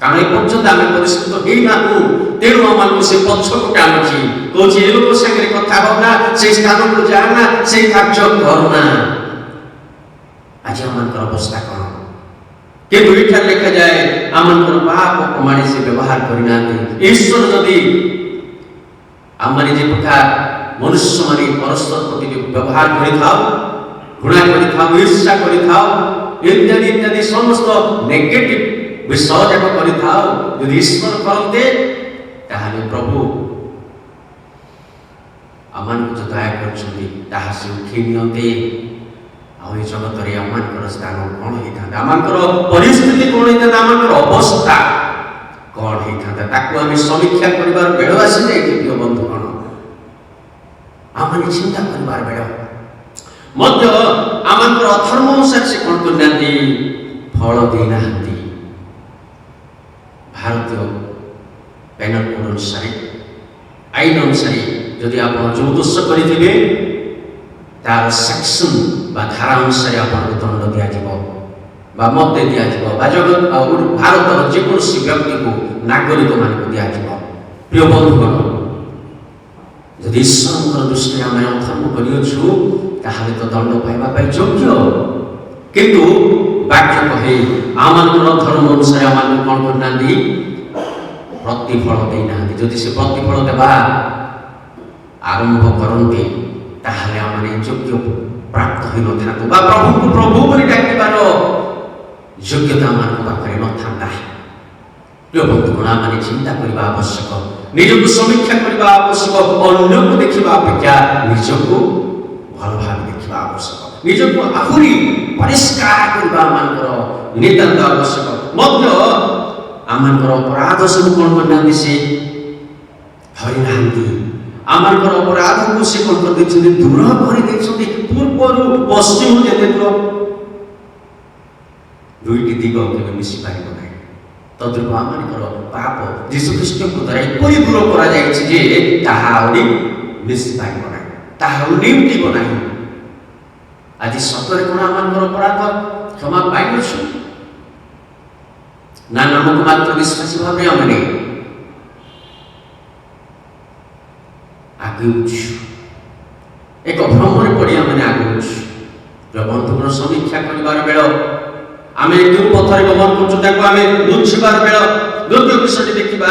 କାରଣ ଏ ପର୍ଯ୍ୟନ୍ତ ଆମେ ପରିଷ୍କୃତ ହେଇନାହୁଁ, ତେଣୁ ଆମମାନଙ୍କୁ ସେ ପଛକୁ ଟାଣୁଛି, କହୁଛି ଏ ଲୋକ ସାଙ୍ଗରେ କଥା ହଉନା, ସେଇ ସ୍ଥାନକୁ ଯାଆନା, ସେଇ କାର୍ଯ୍ୟ କରନା। ଆଜି ଆମମାନଙ୍କର ଅବସ୍ଥା କ'ଣ? କିନ୍ତୁ ଏଠାରେ ଲେଖାଯାଏ ଆମମାନଙ୍କର ପାପ ପ୍ରମାଣେ ସେ ବ୍ୟବହାର କରିନାହାନ୍ତି। ଈଶ୍ୱର ଯଦି ଆମେ ଯେ ପ୍ରକାର ମନୁଷ୍ୟମାନେ ପରସ୍ପର ପ୍ରତି ବ୍ୟବହାର କରିଥାଉ, ଘୃଣା କରିଥାଉ, ଈର୍ଷା କରିଥାଉ, ଇତ୍ୟାଦି ଇତ୍ୟାଦି ସମସ୍ତ ନେଗେଟିଭ ବିଷୟ ଯାକ କରିଥାଉ, ଯଦି ଈଶ୍ୱର କରନ୍ତେ ତାହେଲେ ପ୍ରଭୁ ଆମମାନଙ୍କୁ ଯୋଉ ଦୟା କରିଛନ୍ତି ତାହା ସେ ଉଠେଇ ନିଅନ୍ତେ ଆଉ ଏ ଜଗତରେ ଆମମାନଙ୍କର ସ୍ଥାନ କ'ଣ ହେଇଥାନ୍ତା, ଆମମାନଙ୍କର ପରିସ୍ଥିତି କ'ଣ ହେଇଥାନ୍ତା, ଆମମାନଙ୍କର ଅବସ୍ଥା କ'ଣ ହେଇଥାନ୍ତା, ତାକୁ ଆମେ ସମୀକ୍ଷା କରିବାର ବେଳ ଆସିଯାଇଛି। ପ୍ରିୟ ବନ୍ଧୁଗଣ, ଆମମାନେ ଚିନ୍ତା କରିବାର ବେଳ ମଧ୍ୟ ଆମମାନଙ୍କର ଅଧର୍ମ ଅନୁସାରେ ସେ କ'ଣ କରିନାହାନ୍ତି, ଫଳ ଦେଇନାହାନ୍ତି। ଭାରତୀୟ ପେନାଲ କୋଡ୍ ଅନୁସାରେ, ଆଇନ ଅନୁସାରେ ଯଦି ଆପଣ ଯେଉଁ ଦୋଷ କରିଥିବେ ତାର ସେକ୍ସନ ବା ଧାରା ଅନୁସାରେ ଆପଣଙ୍କୁ ଦଣ୍ଡ ଦିଆଯିବ ବା ମତେ ଦିଆଯିବ ବା ଜଗତ ଭାରତର ଯେକୌଣସି ବ୍ୟକ୍ତିକୁ ନାଗରିକମାନଙ୍କୁ ଦିଆଯିବ। ପ୍ରିୟ ବନ୍ଧୁଗଣ, ଯଦି ଈଶ୍ୱରଙ୍କର ଦୃଷ୍ଟିରେ ଆମେ ଅଧର୍ମ କରିଅଛୁ ତାହେଲେ ତ ଦଣ୍ଡ ପାଇବା ପାଇଁ ଯୋଗ୍ୟ, କିନ୍ତୁ ବାକ୍ୟ କହେ ଆମମାନଙ୍କର ଧର୍ମ ଅନୁସାରେ ଆମମାନଙ୍କୁ କ'ଣ କରିନାହାନ୍ତି, ପ୍ରତିଫଳ ଦେଇନାହାନ୍ତି। ଯଦି ସେ ପ୍ରତିଫଳ ଦେବା ଆରମ୍ଭ କରନ୍ତି ତାହେଲେ ଆମେ ଯୋଗ୍ୟ ପ୍ରାପ୍ତ ହୋଇନଥାନ୍ତୁ ବା ପ୍ରଭୁଙ୍କୁ ପ୍ରଭୁ ବୋଲି ଡାକିବାର ଯୋଗ୍ୟତା ଆମମାନଙ୍କ ପାଖରେ ନଥାନ୍ତା। ପ୍ରିୟ ବନ୍ଧୁଗଣ, ଆମେ ଚିନ୍ତା କରିବା ଆବଶ୍ୟକ, ନିଜକୁ ସମୀକ୍ଷା କରିବା ଆବଶ୍ୟକ, ଅନ୍ୟକୁ ଦେଖିବା ଅପେକ୍ଷା ନିଜକୁ ଭଲ ଭାବେ ଦେଖିବା ଆବଶ୍ୟକ, ନିଜକୁ ଆହୁରି ପରିଷ୍କାର କରିବା ଆମମାନଙ୍କର ନିତାନ୍ତ ଆବଶ୍ୟକ। ମଧ୍ୟ ଆମମାନଙ୍କର ଅପରାଧ ସବୁ କ'ଣ କରିନାହାନ୍ତି, ସେ ଧରିନାହାନ୍ତି। ଆମମାନଙ୍କର ଅପରାଧକୁ ସେ କ'ଣ କରିଦେଇଛନ୍ତି, ଦୂର କରିଦେଇଛନ୍ତି। ପୂର୍ବରୁ ପଶ୍ଚିମ ଯେତେ ଦୂର, ଦୁଇଟି ଦିଗ କେବେ ମିଶିପାରିବ ନାହିଁ। ତଦ୍ରୂପ ଆମମାନଙ୍କର ପାପ ଯୀଶୁଖ୍ରୀଷ୍ଟଙ୍କ ଦ୍ୱାରା ଏପରି ଦୂର କରାଯାଇଛି ଯେ ତାହା ଆହୁରି ମିଶିପାରିବ ନାହିଁ, ତାହା ଆଉ ନିଉଟିବ ନାହିଁ। ଆଜି ସତରେ କ'ଣ ଆମମାନଙ୍କର ଅପରାଧ କ୍ଷମା ପାଇଅଛୁ ନା ନାମକୁ ମାତ୍ର ବିଶ୍ୱାସୀ ଭାବେ ଆମେ ଆଗେଉଛୁ, ଏକ ଭ୍ରମରେ ପଡ଼ି ଆମେ ଆଗେଉଛୁ। ବନ୍ଧୁଙ୍କର ସମୀକ୍ଷା କରିବାର ବେଳ, ଆମେ ଯେଉଁ ପଥରେ ଗମନ କରୁଛୁ ତାକୁ ଆମେ ବୁଝିବାର ବେଳ। ଦ୍ୱିତୀୟ ବିଷୟଟି ଦେଖିବା,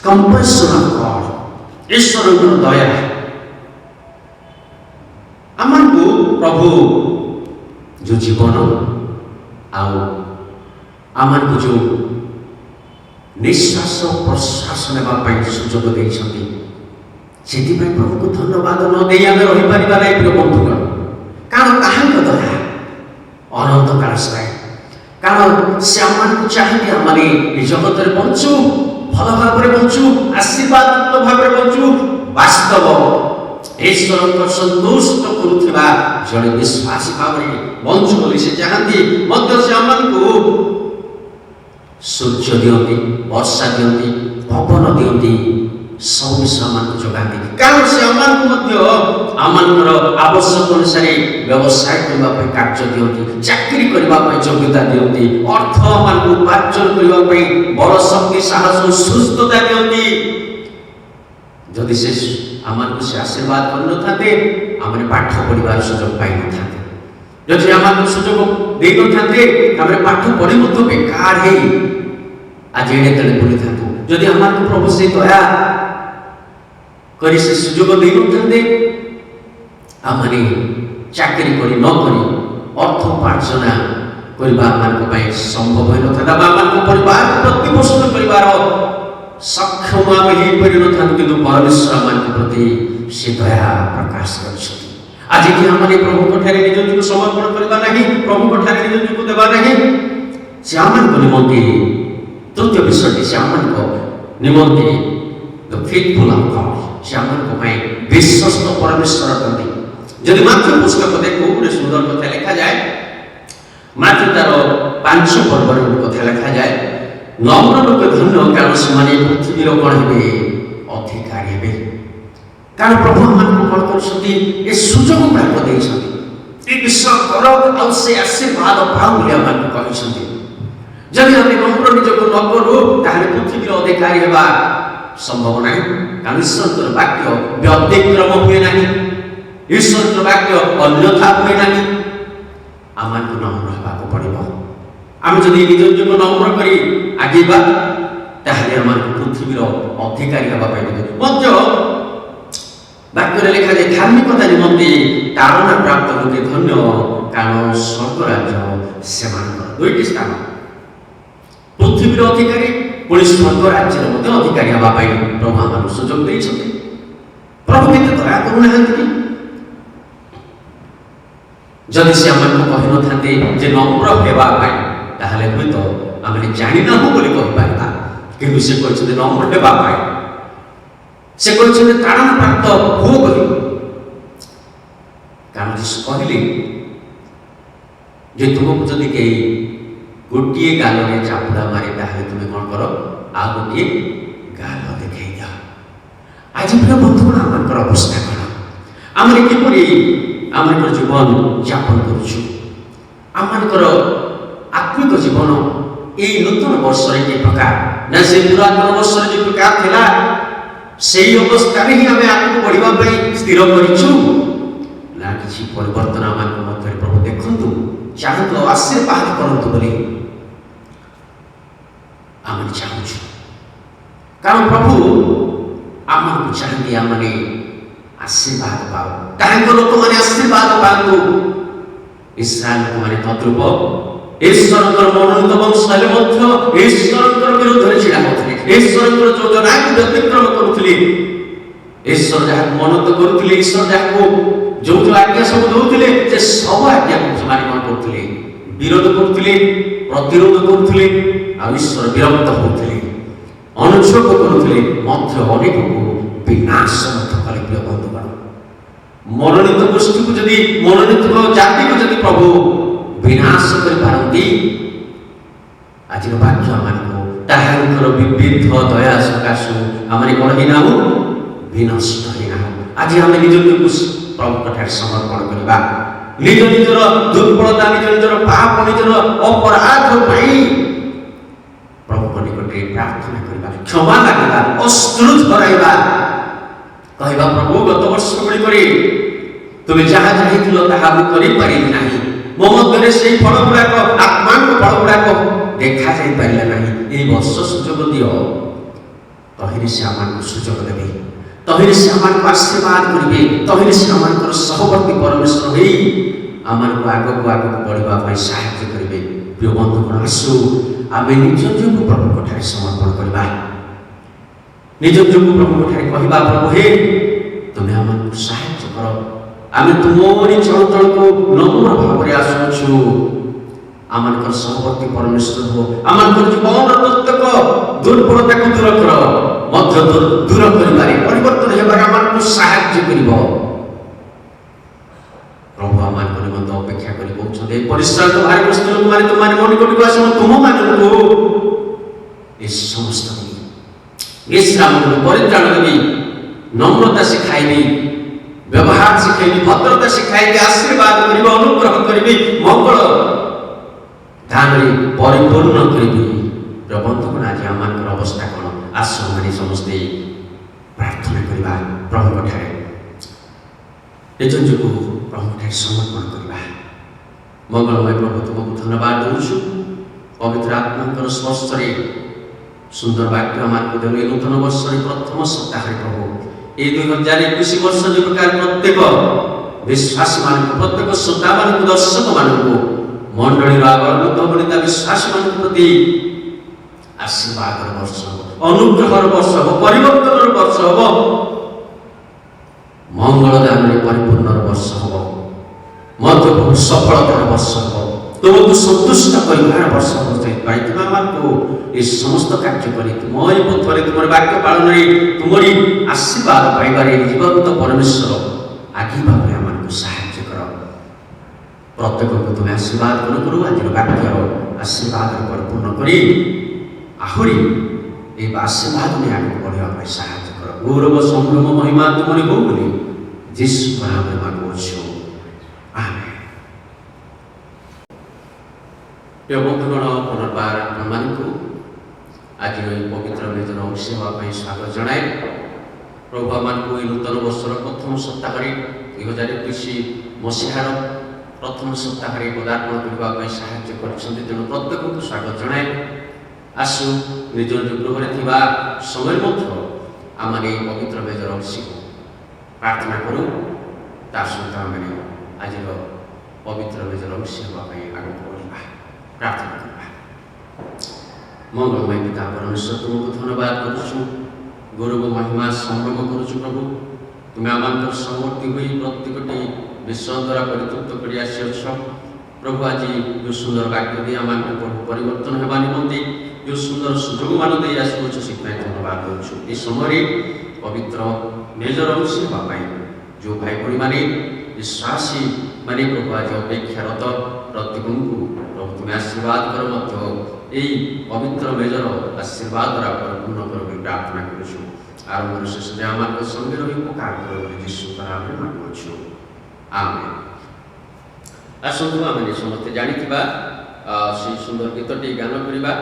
କମ୍ପାସନ୍ ଅଫ୍ ଗଡ୍, ଈଶ୍ୱରଙ୍କର ଦୟା। ଆମକୁ ପ୍ରଭୁ ଯେଉଁ ଜୀବନ ଆଉ ଆମକୁ ଯେଉଁ ନିଶ୍ୱାସ ପ୍ରଶ୍ୱାସ ନେବା ପାଇଁ ସୁଯୋଗ ଦେଇଛନ୍ତି, ସେଥିପାଇଁ ପ୍ରଭୁଙ୍କୁ ଧନ୍ୟବାଦ ନ ଦେଇ ଆମେ ରହିପାରିବା ନାହିଁ। ପ୍ରିୟ ବନ୍ଧୁଗଣ, କାରଣ ତାହାଙ୍କ ଦୟା ଅନନ୍ତ କାଳ ସ୍ଥାୟୀ, କାରଣ ସେ ଆମମାନଙ୍କୁ ଚାହାନ୍ତି ଆମେ ଏ ଜଗତରେ ବଞ୍ଚୁ, ଭଲ ଭାବରେ ବଞ୍ଚୁ, ଆଶୀର୍ବାଦ ଭାବରେ ବଞ୍ଚୁ, ବାସ୍ତବ ଈଶ୍ୱରଙ୍କ ସନ୍ତୁଷ୍ଟ କରୁଥିବା ଜଣେ ବିଶ୍ୱାସୀ ଭାବରେ ବଞ୍ଚୁ ବୋଲି ସେ ଚାହାନ୍ତି। ମଧ୍ୟ ସେ ଆମମାନଙ୍କୁ ସୂର୍ଯ୍ୟ ଦିଅନ୍ତି, ବର୍ଷା ଦିଅନ୍ତି, ପବନ ଦିଅନ୍ତି, ସବୁ ବିଷୟ ଆମମାନଙ୍କୁ ଯୋଗାନ୍ତି, କାରଣ ସେ ଆମମାନଙ୍କୁ ମଧ୍ୟ ଆମମାନଙ୍କର ଆବଶ୍ୟକ ଅନୁସାରେ ବ୍ୟବସାୟ କରିବା ପାଇଁ କାର୍ଯ୍ୟ ଦିଅନ୍ତି, ଚାକିରି କରିବା ପାଇଁ ଯୋଗ୍ୟତା ଦିଅନ୍ତି, ଅର୍ଥ ଆମମାନଙ୍କୁ ଉପାର୍ଜନ କରିବା ପାଇଁ ବଳ ଶକ୍ତି ସାହସ ସୁସ୍ଥତା ଦିଅନ୍ତି। ଯଦି ସେ ଆମମାନଙ୍କୁ ସେ ଆଶୀର୍ବାଦ କରିନଥାନ୍ତେ ଆମେ ପାଠ ପଢ଼ିବାର ସୁଯୋଗ ପାଇନଥାନ୍ତେ, ଯଦି ଆମକୁ ସୁଯୋଗ ଦେଇନଥାନ୍ତେ ଆମେ ପାଠ ପଢ଼ି ମଧ୍ୟ ବେକାର ହେଇ ଆଜି ଏଣେ ତେଣେ ବୁଲିଥାନ୍ତୁ। ଯଦି ଆମକୁ ପ୍ରଭୁ ସେ ଦୟା କରି ସେ ସୁଯୋଗ ଦେଇନଥାନ୍ତେ ଆମେ ଚାକିରି କରି ନ କରି ଅର୍ଥ ଉପାର୍ଜନ କରିବା ଆମମାନଙ୍କ ପାଇଁ ସମ୍ଭବ ହୋଇନଥାନ୍ତା ବା ଆମମାନଙ୍କ ପରିବାରକୁ ପ୍ରତିପୋଷଣ କରିବାର ସକ୍ଷମ ଆମେ ହେଇପାରିନଥାନ୍ତୁ। କିନ୍ତୁ ପରମେଶ୍ୱର ଆମମାନଙ୍କ ପ୍ରତି ସେ ଦୟା ପ୍ରକାଶ କରିଛନ୍ତି। ଆଜି କି ଆମେ ପ୍ରଭୁଙ୍କ ଠାରେ ନିଜ ନିଜକୁ ସମର୍ପଣ କରିବା ନାହିଁ, ପ୍ରଭୁଙ୍କ ଠାରେ ନିଜ ନିଜକୁ ଦେବା ନାହିଁ, ସେ ଆମମାନଙ୍କ ନିମନ୍ତେ ତୃତୀୟ ବିଷୟଟି ସେ ଆମମାନଙ୍କ ନିମନ୍ତେ ଫେଥଫୁଲ୍ ଅଫ୍ ଗଡ୍, ସେ ଆମମାନଙ୍କ ପାଇଁ ବିଶ୍ୱସ୍ତ ପରମେଶ୍ୱର ଅଟନ୍ତି। ଯଦି ମାଥ୍ୟୁ ପୁସ୍ତକ ଦେଖୁ ଗୋଟେ ସୁନ୍ଦର କଥା ଲେଖାଯାଏ, ମାଥ୍ୟୁ ତାର 5 ପର୍ବର ଗୋଟେ କଥା ଲେଖାଯାଏ, ନମ୍ର ଲୋକ ଧନ୍ୟ କାରଣ ସେମାନେ ପୃଥିବୀର କ'ଣ ହେବେ, ଅଧିକାରୀ ହେବେ। କାରଣ ପ୍ରଭୁ ଆମମାନଙ୍କୁ କ'ଣ କରୁଛନ୍ତି, ଏ ସୁଯୋଗ ପ୍ରାପ୍ତ ଦେଇଛନ୍ତି, ଏ ବିଶ୍ଵ କର ଆଉ ସେ ଆଶୀର୍ବାଦ ପାଉ ବୋଲି ଆମମାନଙ୍କୁ କହିଛନ୍ତି। ଯଦି ଆମେ ନମ୍ର ନିଜକୁ ନ କରୁ ତାହେଲେ ପୃଥିବୀର ଅଧିକାରୀ ହେବା ସମ୍ଭବ ନାହିଁ। କାରଣ ଈଶ୍ୱରଙ୍କର ବାକ୍ୟ ବ୍ୟତିକ୍ରମ ହୁଏ ନାହିଁ, ଈଶ୍ୱରଙ୍କର ବାକ୍ୟ ଅନ୍ୟଥା ହୁଏ ନାହିଁ। ଆମମାନଙ୍କୁ ନମ୍ର ହେବାକୁ ପଡ଼ିବ। ଆମେ ଯଦି ନିଜ ନିଜକୁ ନମ୍ର କରି ଆଗେଇବା ତାହେଲେ ଆମମାନଙ୍କୁ ପୃଥିବୀର ଅଧିକାରୀ ହେବା ପାଇଁ ମଧ୍ୟ ବାକ୍ୟରେ ଲେଖାଯାଏ, ଧାର୍ମିକତା ନିମନ୍ତେ ତାରଣା ପ୍ରାପ୍ତ ଲୋକେ ଧନ୍ୟ କାରଣ ସ୍ୱର୍ଗ ରାଜ୍ୟ ସେମାନଙ୍କର। ଦୁଇଟି ସ୍ଥାନ, ପୃଥିବୀର ଅଧିକାରୀ ପୁଣି ସ୍ୱର୍ଗ ରାଜ୍ୟର ମଧ୍ୟ ଅଧିକାରୀ ହେବା ପାଇଁ ପ୍ରଭୁ ଆମମାନଙ୍କୁ ସୁଯୋଗ ଦେଇଛନ୍ତି। ପ୍ରଭୁ କେତେ ଦୟା କରୁନାହାନ୍ତି କି? ଯଦି ସେ ଆମକୁ କହିନଥାନ୍ତି ଯେ ନମ୍ର ହେବା ପାଇଁ, ତାହେଲେ ହୁଏତ ଆମେ ଜାଣିନାହୁଁ ବୋଲି କହିପାରିବା। କିନ୍ତୁ ସେ କହିଛନ୍ତି ନମ୍ର ହେବା ପାଇଁ, ସେ କହିଛନ୍ତି ତାଡ଼ନ ପ୍ରାପ୍ତ ହୁଅ ବୋଲି। କାରଣ ଯୀଶୁ କହିଲେ ଯେ ତୁମକୁ ଯଦି କେହି ଗୋଟିଏ ଗାଲରେ ଚାପୁଡ଼ା ମାରେ, ତାହେଲେ ତୁମେ କ'ଣ କର? ଆଉ ଗୋଟିଏ ଗାଲ ଦେଖାଇ ଦିଅ। ଆଜି ପ୍ରିୟ ବନ୍ଧୁଗଣ, ଆମଙ୍କର ଅବସ୍ଥା କ'ଣ? ଆମେ କିପରି ଆମର ଜୀବନ ଯାପନ କରୁଛୁ? ଆମମାନଙ୍କର ଆତ୍ମିକ ଜୀବନ এই নতুন বর্ষরে কি প্রকার? না সে পুরাতন বর্ষরে যে প্রকার ଥିଲା সেই অবস্থাରେ ହିଁ ଆମେ ଆଗକୁ ବଢ଼ିବା ପାଇଁ ସ୍ଥିର କରିଛୁ, ନା କିଛି ପରିବର୍ତ୍ତନ ଆମମାନଙ୍କ ମଧ୍ୟରେ ପ୍ରଭୁ ଦେଖନ୍ତୁ, ଚାହୁଁନ୍ତୁ, ଆଶୀର୍ବାଦ କରନ୍ତୁ ବୋଲି ଆମେ ଚାହୁଁଛୁ। କାରଣ ପ୍ରଭୁ ଆମକୁ ଚାହାନ୍ତି ଆମମାନେ ଆଶୀର୍ବାଦ ପାଉ, ତାହାଙ୍କ ଲୋକମାନେ ଆଶୀର୍ବାଦ ପାଆନ୍ତୁ। ଇସ୍ରାଏଲ ଲୋକମାନେ ତଦ୍ରୂପ ଈଶ୍ୱରଙ୍କର ମନୋନୀତ ବଂଶ ହେଲେ ମଧ୍ୟ ଈଶ୍ୱରଙ୍କର ବିରୁଦ୍ଧରେ ଛିଡ଼ା ହେଉଥିଲେ, ଈଶ୍ୱରଙ୍କର ଯୋଜନାକୁ ବ୍ୟତିକ୍ରମ କରୁଥିଲେ। ଈଶ୍ୱର ଯାହାକୁ ମନୋନୀତ କରୁଥିଲେ, ଈଶ୍ୱର ଯାହାକୁ ଯୋଉ ଆଜ୍ଞା ସବୁ ଦେଉଥିଲେ, ସେ ସବୁ ଆଜ୍ଞାକୁ ସେମାନେ କ'ଣ କରୁଥିଲେ? ବିରୋଧ କରୁଥିଲେ, ପ୍ରତିରୋଧ କରୁଥିଲେ, ଆଉ ଈଶ୍ୱର ବିରକ୍ତ ହେଉଥିଲେ, ଅନୁଚ୍ଛେଦ କରୁଥିଲେ, ମଧ୍ୟ ଅନେକକୁ ବିନାଶ ମଧ୍ୟ କଲେ। ପ୍ରିୟ ବନ୍ଧୁଗଣ, ମନୋନୀତ ଗୋଷ୍ଠୀକୁ ଯଦି, ମନୋନୀତ ଜାତିକୁ ଯଦି ପ୍ରଭୁ ବିନାଶ କରିପାରନ୍ତି, ଆଜିର ବାକ୍ୟ ଆମମାନଙ୍କୁ ତାହାଙ୍କର ବିବିଧ ଦୟା ସକାଶୁ ଆମେ କ'ଣ ହେଇନାହୁଁ? ବିନଷ୍ଟ ହେଇନାହୁଁ। ଆଜି ଆମେ ନିଜ ନିଜକୁ ପ୍ରଭୁଙ୍କଠାରେ ସମର୍ପଣ କରିବା, ନିଜ ନିଜର ଦୁର୍ବଳତା, ନିଜ ନିଜର ପାପ, ନିଜର ଅପରାଧ ପାଇଁ ପ୍ରଭୁଙ୍କ ନିକଟରେ ପ୍ରାର୍ଥନା କରିବା, କ୍ଷମା ମାଗିବା, ଅଶ୍ରୁ ଝରାଇବା, କହିବା ପ୍ରଭୁ ଗତ ବର୍ଷ ଗୁଡ଼ିକରେ ତୁମେ ଯାହା ଚାହିଁଥିଲ ତାହା ମୁଁ କରିପାରିଲି ନାହିଁ, ମୋ ମଧ୍ୟରେ ସେଇ ଫଳ ଗୁଡ଼ାକ, ଆତ୍ମାଙ୍କ ଫଳ ଗୁଡ଼ାକ ଦେଖାଯାଇ ପାରିଲା ନାହିଁ। ଏହି ବର୍ଷ ସୁଯୋଗ ଦିଅ, ତହିଁରେ ସେ ଆମମାନଙ୍କୁ ସୁଯୋଗ ଦେବେ, ତହିଁରେ ସେ ଆମମାନଙ୍କୁ ଆଶୀର୍ବାଦ କରିବେ, ତହିଁରେ ସେ ଆମମାନଙ୍କର ସହବର୍ତ୍ତୀ ପରମେଶ୍ୱର ହୋଇ ଆମମାନଙ୍କୁ ଆଗକୁ ଆଗକୁ ବଢ଼ିବା ପାଇଁ ସାହାଯ୍ୟ କରିବେ। ପ୍ରିୟ ବନ୍ଧୁଗଣ, ଆସୁ ଆମେ ନିଜ ନିଜକୁ ପ୍ରଭୁଙ୍କଠାରେ ସମର୍ପଣ କରିବା, ନିଜ ନିଜକୁ ପ୍ରଭୁଙ୍କଠାରେ କହିବା, ପ୍ରଭୁ ହେ ତୁମେ ଆମମାନଙ୍କୁ ସାହାଯ୍ୟ କର, ଆମେ ତୁମରି ଚଳଚଳକୁ ନମ୍ର ଭାବରେ ଆସୁଛୁ। ଆମମାନଙ୍କର ସହବର୍ତ୍ତୀ ପରମେଶ୍ୱର ହୋ, ଆମମାନଙ୍କର ଜୀବନର ପ୍ରତ୍ୟେକ ଦୁର୍ବଳତାକୁ ଦୂର କର, ମଧ୍ୟ ଦୂର କରିବାରେ, ପରିବର୍ତ୍ତନ ହେବାରେ ଆମମାନଙ୍କୁ ସାହାଯ୍ୟ କରିବ। ପ୍ରଭୁ ଆମମାନଙ୍କ ନିମନ୍ତେ ଅପେକ୍ଷା କରି କହୁଛନ୍ତି, ପରିଶ୍ରାନ୍ତ ଭାରିଗ୍ରସ୍ତ ଲୋକମାନେ ତୁମମାନେ ମୋ ନିକଟକୁ ଆସ, ତୁମମାନଙ୍କୁ ଏ ସମସ୍ତ ବିଶ୍ରାମ ଦେବି, ପରିତ୍ରାଣ ଦେବି, নম্রতা শিখাইবি, ব্যবহার শিখাইবি, ভদ্রতা শিখাইবি, আশীর্বাদ করিবি, অনুগ্রহ করিবি, মঙ্গল ধানরে পরিপূর্ণ করিবি। বন্ধুগণ, আজ আমার অবস্থা কোণ? আস মানে সমস্তে প্রার্থনা করিবা, প্রভুଙ୍କଠାରେ নিজ নিজକୁ প্রভুଙ୍କଠାରେ সমর্পণ করিবা। মঙ্গলময় প্রভু, তোমাকে ধন্যবাদ দেউଛୁ, পবিত্র আত্মাଙ୍କର স্পর্শରେ সুন্দর বাক্য আমাকে দেব। এই নূতন বর্ষের প্রথম সপ্তাহে প্রভু, এই 2021 বর্ষ যে প্রকার প্রত্যেক বিশ্বাসী মানুষ, প্রত্যেক শ্রোতা মানুষ, দর্শক মানুষ, মন্ডলীর আগত বনিতা বিশ্বাসী মানুষ প্রতি আশীর্বাদর বর্ষ হব, অনুগ্রহর বর্ষ হব, পরিবর্তনের বর্ষ হব, মঙ্গলদানের পরিপূর্ণর বর্ষ হব, মধ্যপ্রভু সফলতার বর্ষ হব, তোমাকে সন্তুষ্ট করিবার বর্ষ হব। সেইপাই তুমি আমাকে এই সমস্ত কার্য করে তোমারি পথরে, তোমার বাক্য পালনে, তোমারি আশীর্বাদ পাইবারে জীবন্ত পরমেশ্বর আগে ভাবে আমাকে সাহায্য কর। প্রত্যেককে তুমি আশীর্বাদ করু, আজর বাক্যর আশীর্বাদ পরিপূর্ণ করি আহরি এই আশীর্বাদ নিয়ে আগে বড়িবা পাই সাহায্য কর। গৌরব সম্ভ্রম মহিমা তোমারি হো বলি যিশু নামে মাগুছো, আমেন। প্রিয় বন্ধুগণ, পুনর্বার আপনার আজর এই পবিত্র বেদন অংশ হওয়া স্বাগত জানাই। প্রভু আমাকে এই নূতন বর্ষর প্রথম সপ্তাহে 2021 মସିହାର প্রথম সপ্তাহে পদার্পণ করা সাহায্য করছেন, তেমন প্রত্যেককে স্বাগত জানাই। আসু নিজ নিজ গৃহরে থাকা সময়ের মধ্যে আমার এই পবিত্র বেদর অংশীকে প্রার্থনা করু, তার সঙ্গে আমি আজর পবিত্র বেদর অংশী হওয়া আরম্ভ করা প্রার্থনা করা। মঙ্গলময় পিতা পরমেশ্বর, তোমাকে ধন্যবাদ করছু, গৌরব মহিমা সম্ভ্রম করছু। প্রভু তুমি আমার সমর্থী হয়ে প্রত্যেকটি বিশ্বাস দ্বারা পরিতৃপ্ত করে আসিছ। প্রভু আজ যে সুন্দর বাক্য দিয়ে আমার প্রভু পরিবর্তন হওয়া নিমন্তে যে সুন্দর সুযোগ মান দিয়ে আসুছ সেপাই ধন্যবাদ দেছু। এই সময় পবিত্র মেজর অংশ হওয়া যে ভাই ভী মানে বিশ্বাসী মানে প্রভু আজ অপেক্ষারত প্রত্যেকଙ୍କୁ প্রভু তুমি আশীর্বাদ কর মধ্য এই পবিত্র মেজর আশীর্বাদ দ্বারা পরিপূর্ণ কর বলে প্রার্থনা করছু। আর মনুষ্য সাথে আমার সঙ্গে রহি উপকার কর বলে যিশু নামে মাগুছু, আমেন। আসন্তু আমি সমস্তে জানিଥିବା সেই সুন্দর গীতটি গান করিবা।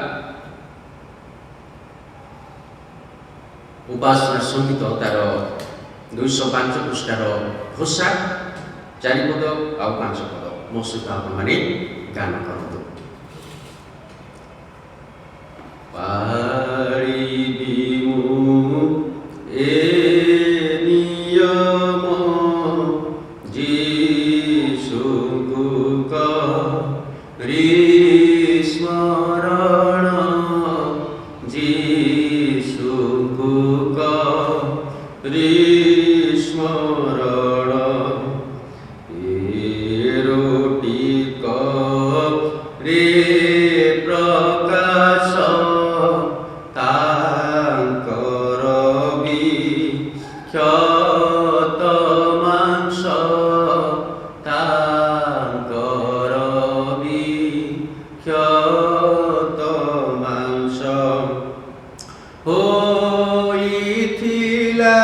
উপাসনা সঙ্গীত তার 205 পৃষ্ঠার ঘোষা 4 পদ ଆଉ 5 পদ ମୋ ସହିତ ଆପଣମାନେ ଗାନ କରନ୍ତୁ। ପାଳିବି ମୁଁ ଏ ନିୟମ ଯୀଶୁଙ୍କୁ କରି ସ୍ମରଣ, ଯୀଶୁଙ୍କୁ କରି ସ୍ମରଣ। ରୁଟି କରେ ପ୍ରକାଶ ତାଙ୍କର ବିକ୍ଷତ ମାଂସ, ତାଙ୍କର ବିକ୍ଷତ ମାଂସ ହୋଇଥିଲା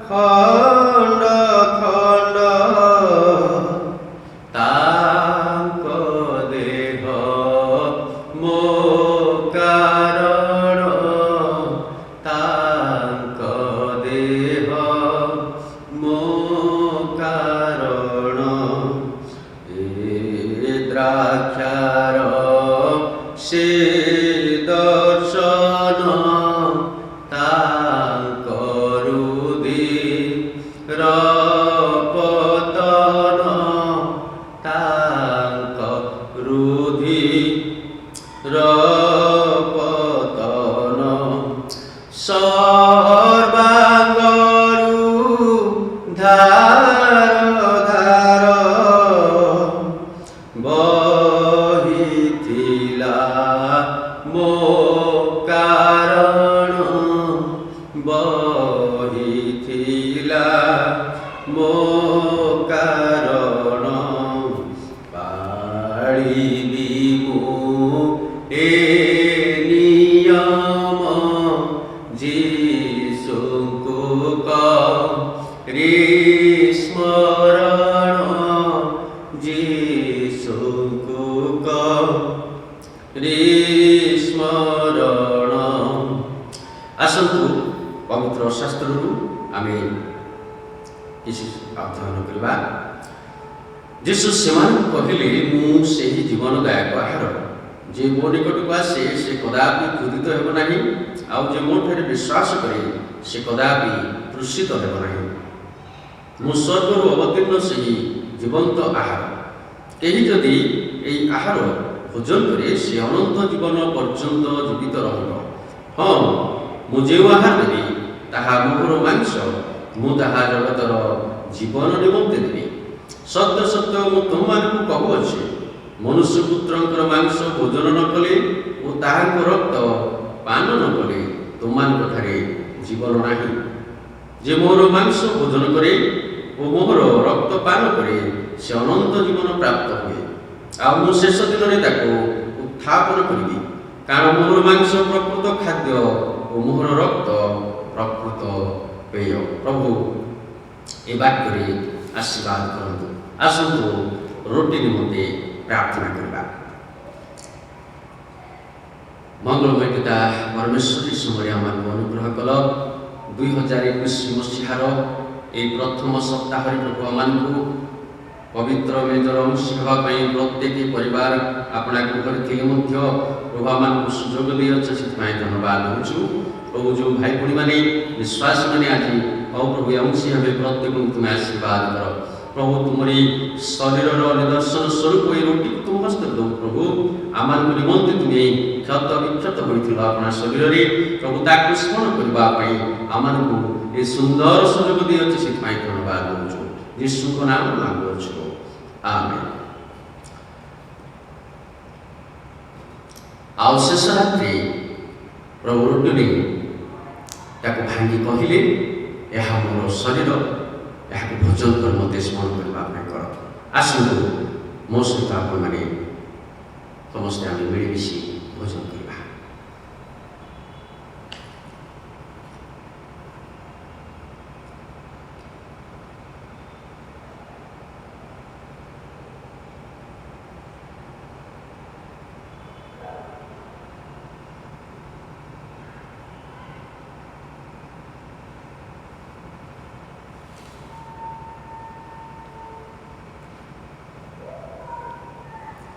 ଖଣ୍ଡ ଖଣ୍ଡ, ତାଙ୍କ ଦେହ ମୋ କାରଣ, ତାଙ୍କ ଦେହ ମୋ କାରଣ। ଏ ଦ୍ରାକ୍ଷାର ସେ ଦର୍ଶନ, ତାଙ୍କ ରୁଧିର ପତନ, ତାଙ୍କ ରୁଧିର ପତନ। ସର୍ବାଙ୍ଗରୁ ଧାର ଧାର ବହିଥିଲା ମୋ କାରଣ, ବହିଥିଲା ମୋ କାରଣ। ପାଳିବି ମୁଁ ଏ ନିୟମ ଯୀଶୁଙ୍କୁ କରି ସ୍ମରଣ, ଯୀଶୁଙ୍କୁ କରି ସ୍ମରଣ। ଆସନ୍ତୁ ପବିତ୍ର ଶାସ୍ତ୍ରରୁ ଆମେ କିଛି ଅଧ୍ୟୟନ କରିବା। ଯୀଶୁ ସେମାନଙ୍କୁ କହିଲେ, ମୁଁ ସେହି ଜୀବନଦାୟକ ଆହାର, ଯେ ମୋ ନିକଟକୁ ଆସେ ସେ କଦାପି କ୍ରୋଧିତ ହେବ ନାହିଁ, ଆଉ ଯେ ମୋ ଠାରେ ବିଶ୍ୱାସ କରେ ସେ କଦାପି ତୃଷିତ ହେବ ନାହିଁ। ମୁଁ ସ୍ୱର୍ଗରୁ ଅବତୀର୍ଣ୍ଣ ସେହି ଜୀବନ୍ତ ଆହାର। କେହି ଯଦି ଏହି ଆହାର ଭୋଜନ କରେ ସେ ଅନନ୍ତ ଜୀବନ ପର୍ଯ୍ୟନ୍ତ ଜୀବିତ ରହିବ। ହଁ, ମୁଁ ଯେଉଁ ଆହାର ଦେବି ତାହା ମୋହର ମାଂସ, ମୁଁ ତାହା ଜଗତର ଜୀବନ ନିମନ୍ତେ ଦେବି। ସତ୍ୟ ସତ୍ୟ ମୁଁ ତୁମମାନଙ୍କୁ କହୁଅଛି, ମନୁଷ୍ୟପୁତ୍ରଙ୍କର ମାଂସ ଭୋଜନ ନ କଲେ ଓ ତାହାଙ୍କ ରକ୍ତ ପାନ ନ କଲେ ତୁମମାନଙ୍କଠାରେ ଜୀବନ ନାହିଁ। ଯେ ମୋର ମାଂସ ଭୋଜନ କରେ ଓ ମୋର ରକ୍ତ ପାନ କରେ ସେ ଅନନ୍ତ ଜୀବନ ପ୍ରାପ୍ତ ହୁଏ, ଆଉ ମୁଁ ଶେଷ ଦିନରେ ତାକୁ ଉତ୍ଥାପନ କରିବି। କାରଣ ମୋର ମାଂସ ପ୍ରକୃତ ଖାଦ୍ୟ ଓ ମୋର ରକ୍ତ ପ୍ରକୃତ ପେୟ। ପ୍ରଭୁ ଏ ବାକ୍ୟରେ ଆଶୀର୍ବାଦ କରନ୍ତୁ। ଆସନ୍ତୁ ରୁଟି ନିମନ୍ତେ ପ୍ରାର୍ଥନା କରିବା। ମଙ୍ଗଳମୟ ପିତା ପରମେଶ୍ୱରୀ ସମୟରେ ଆମକୁ ଅନୁଗ୍ରହ କଲ। 2021 ମସିହାର ଏହି ପ୍ରଥମ ସପ୍ତାହରେ ପ୍ରଭୁ ଆମମାନଙ୍କୁ ପବିତ୍ର ମେଜର ଅଂଶ ହେବା ପାଇଁ ପ୍ରତ୍ୟେକ ପରିବାର ଆପଣାକୁ କରିଥିଲେ ମଧ୍ୟ ପ୍ରଭୁ ଆମମାନଙ୍କୁ ସୁଯୋଗ ଦେଇଅଛ, ସେଥିପାଇଁ ଧନ୍ୟବାଦ ଦେଉଛୁ। ପ୍ରଭୁ ଯେଉଁ ଭାଇ ଭଉଣୀମାନେ ବିଶ୍ୱାସୀମାନେ ଆଜି ଆଉ ପ୍ରଭୁ ଅଂଶୀ ହେବେ ପ୍ରତ୍ୟେକଙ୍କୁ ତୁମେ ଆଶୀର୍ବାଦ କର। ପ୍ରଭୁ ତୁମରି ଶରୀରର ନିଦର୍ଶନ ସ୍ୱରୂପ ଏହି ରୁଟିକୁ ତୁମ ହସ୍ତରେ ଦେଉ। ପ୍ରଭୁ ଆମମାନଙ୍କ ନିମନ୍ତେ ତୁମେ କ୍ଷତ ବିକ୍ଷତ ହୋଇଥିବା ଆପଣା ଶରୀରରେ ପ୍ରଭୁ ତାକୁ ସ୍ମରଣ କରିବା ପାଇଁ ଆମମାନଙ୍କୁ ଏ ସୁନ୍ଦର ସୁଯୋଗ ଦିଅଛି, ସେଥିପାଇଁ ଧନ୍ୟବାଦ ଦେଉଛୁ। ଯୀଶୁଙ୍କ ନାମ ମାଗୁଅଛୁ, ଆମେନ୍। ଆଉ ଶେଷ ରାତ୍ରି ପ୍ରଭୁ ରୁଟି ନେଇ ତାକୁ ଭାଙ୍ଗି କହିଲେ, ଏହା ମୋର ଶରୀର, ଏହାକୁ ଭୋଜନ କରି ମୋତେ ସ୍ମରଣ କରିବା ପାଇଁ କର। ଆସନ୍ତୁ ମୋ ସହିତ ଆପଣମାନେ ସମସ୍ତେ ଆମେ ମିଳିମିଶି ଭୋଜନ କରିବା।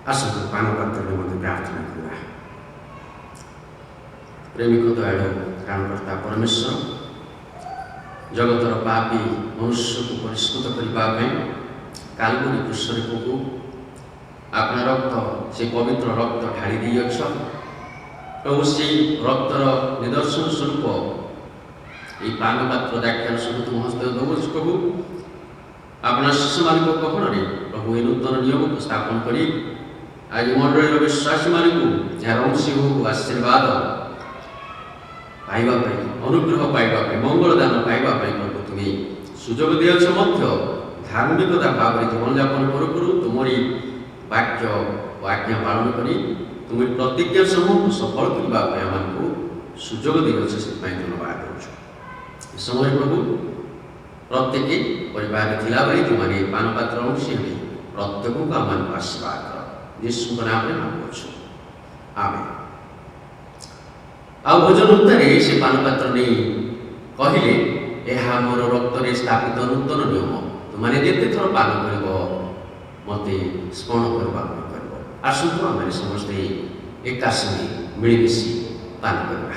ଆସନ୍ତୁ ପାନ ପାତ୍ରରେ ମଧ୍ୟ ପ୍ରାର୍ଥନା କରିବା। ପ୍ରେମିକ ଦୟାଳୁ ତ୍ରାଣକର୍ତ୍ତା ପରମେଶ୍ୱର, ଜଗତର ପାପୀ ମନୁଷ୍ୟକୁ ପରିଷ୍କୃତ କରିବା ପାଇଁ କାଲବରୀ କ୍ରୁଶରେ ପ୍ରଭୁ ଆପଣ ରକ୍ତ, ସେ ପବିତ୍ର ରକ୍ତ ଢାଳି ଦେଇଅଛ। ପ୍ରଭୁ ସେହି ରକ୍ତର ନିଦର୍ଶନ ସ୍ୱରୂପ ଏହି ପାନ ପାତ୍ର ଦାଖ୍ୟାର ସବୁ ତୁମ ହସ୍ତରେ ଦେଉଛୁ। ପ୍ରଭୁ ଆପଣ ଶିଶୁମାନଙ୍କ ଗହଣରେ ପ୍ରଭୁ ଏ ନୂତନ ନିୟମକୁ ସ୍ଥାପନ କରି ଆଜି ମଣ୍ଡଳୀର ବିଶ୍ୱାସୀମାନଙ୍କୁ ଯାହାର ଅଂଶୀ ହୋଉ ଆଶୀର୍ବାଦ ପାଇବା ପାଇଁ, ଅନୁଗ୍ରହ ପାଇବା ପାଇଁ, ମଙ୍ଗଳଦାନ ପାଇବା ପାଇଁ ପ୍ରଭୁ ତୁମେ ସୁଯୋଗ ଦିଅଛ। ମଧ୍ୟ ଧାର୍ମିକତା ଭାବରେ ଜୀବନଯାପନ କରୁ କରୁ ତୁମରି ବାକ୍ୟ ଓ ଆଜ୍ଞା ପାଳନ କରି ତୁମରି ପ୍ରତିଜ୍ଞା ସମୂହକୁ ସଫଳ କରିବା ପାଇଁ ଆମମାନଙ୍କୁ ସୁଯୋଗ ଦିଅଛ, ସେଥିପାଇଁ ଧନ୍ୟବାଦ ଦେଉଛୁ। ଏ ସମୟରେ ପ୍ରଭୁ ପ୍ରତ୍ୟେକ ପରିବାରରେ ଥିଲାବେଳେ ଯେଉଁମାନେ ପାନ ପାତ୍ର ଅଂଶୀ ହେବେ ପ୍ରତ୍ୟେକଙ୍କୁ ଆମମାନଙ୍କୁ ଆଶୀର୍ବାଦ କର। ଯୀଶୁଙ୍କ ନାମରେ ମାଗୁଅଛୁ, ଆମେନ୍। ଆଉ ଭୋଜନ ଉତ୍ତାରେ ସେ ପାନ ପାତ୍ର ନେଇ କହିଲେ, ଏହା ମୋର ରକ୍ତରେ ସ୍ଥାପିତ ନୂତନ ନିୟମ, ତୁମାନେ ଯେତେ ଥର ପାନ କରିବ ମୋତେ ସ୍ମରଣ କରିବା ପାଇଁ କରିବ। ଆସନ୍ତୁ ଆମେ ସମସ୍ତେ ଏକା ସାଙ୍ଗେ ମିଳିମିଶି ପାନ କରିବା।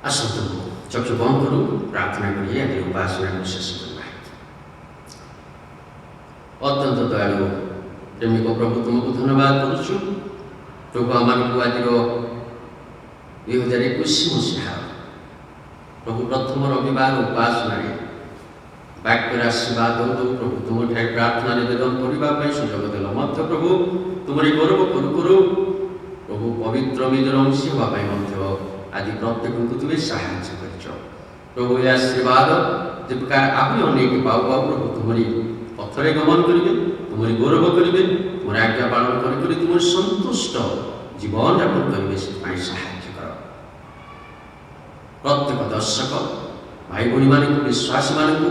ଆସନ୍ତୁ ଚକ୍ଷୁ ବନ୍ଦ କରୁ, ପ୍ରାର୍ଥନା କରି ଆଜି ଉପାସନାକୁ ଶେଷ କରିବା। ଅତ୍ୟନ୍ତ ଦୟାଳୁ ପ୍ରେମିକ ପ୍ରଭୁ ତୁମକୁ ଧନ୍ୟବାଦ କରୁଛୁ। ପ୍ରଭୁ ଆମମାନଙ୍କୁ ଆଜିର 2021 ମସିହା ପ୍ରଭୁ ପ୍ରଥମ ରବିବାର ଉପାସନାରେ ବାକ୍ୟର ଆଶୀର୍ବାଦ ଦେଉ ପ୍ରଭୁ ତୁମଠାରେ ପ୍ରାର୍ଥନା ନିବେଦନ କରିବା ପାଇଁ ସୁଯୋଗ ଦେଲ। ମଧ୍ୟ ପ୍ରଭୁ ତୁମରି ଗୌରବ କରୁ କରୁ ପ୍ରଭୁ ପବିତ୍ର ନିଜର ଅଂଶୀ ହେବା ପାଇଁ ମଧ୍ୟ ଆଜି ପ୍ରତ୍ୟେକଙ୍କୁ ତୁମେ ସାହାଯ୍ୟ କରିଛ। ପ୍ରଭୁ ଏ ଆଶୀର୍ବାଦ ଯେ ପ୍ରକାର ଆହୁରି ଅନେକ ପାଉ ପାଉ ପ୍ରଭୁ ତୁମରି ପଥରେ ଗମନ କରିବେ, ତୁମରି ଗୌରବ କରିବେ, ତୁମର ଆଜ୍ଞା ପାଳନ କରି କରି ତୁମର ସନ୍ତୁଷ୍ଟ ଜୀବନଯାପନ କରିବେ, ସେଥିପାଇଁ ସାହାଯ୍ୟ କର। ପ୍ରତ୍ୟେକ ଦର୍ଶକ ଭାଇ ଭଉଣୀମାନଙ୍କୁ, ବିଶ୍ୱାସୀମାନଙ୍କୁ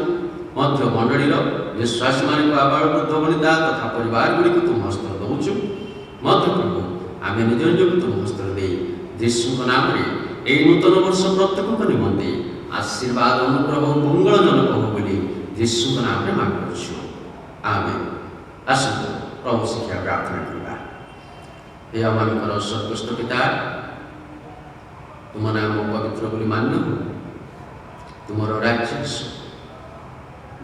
ମଧ୍ୟ ମଣ୍ଡଳୀର ବିଶ୍ୱାସୀମାନଙ୍କୁ ଆବାଳ ବୃଦ୍ଧ ବନିତା ତଥା ପରିବାରଗୁଡ଼ିକୁ ତୁମ ହସ୍ତରେ ଦେଉଛୁ। ମଧ୍ୟ ପ୍ରଭୁ ଆମେ ନିଜ ନିଜକୁ ତୁମ ହସ୍ତରେ ଦେଇ ଯୀଶୁଙ୍କ ନାମରେ ଏହି ନୂତନ ବର୍ଷ ପ୍ରତ୍ୟେକଙ୍କ ନିମନ୍ତେ ଆଶୀର୍ବାଦ, ଅନୁଗ୍ରହ ଓ ମଙ୍ଗଳଜନକ ହେଉ ବୋଲି ଯୀଶୁଙ୍କ ନାମରେ ମାଗୁଅଛୁ, ଆମେନ୍। ଆସନ୍ତୁ ପ୍ରଭୁ ଶିକ୍ଷା ପ୍ରାର୍ଥନା କରିବା। ହେ ଆମମାନଙ୍କର ସ୍ୱର୍ଗସ୍ଥ ପିତା, ତୁମ ନାମ ପବିତ୍ର ବୋଲି ମାନ୍ୟ ହେଉ, ତୁମର ରାଜ୍ୟ ଆସୁ,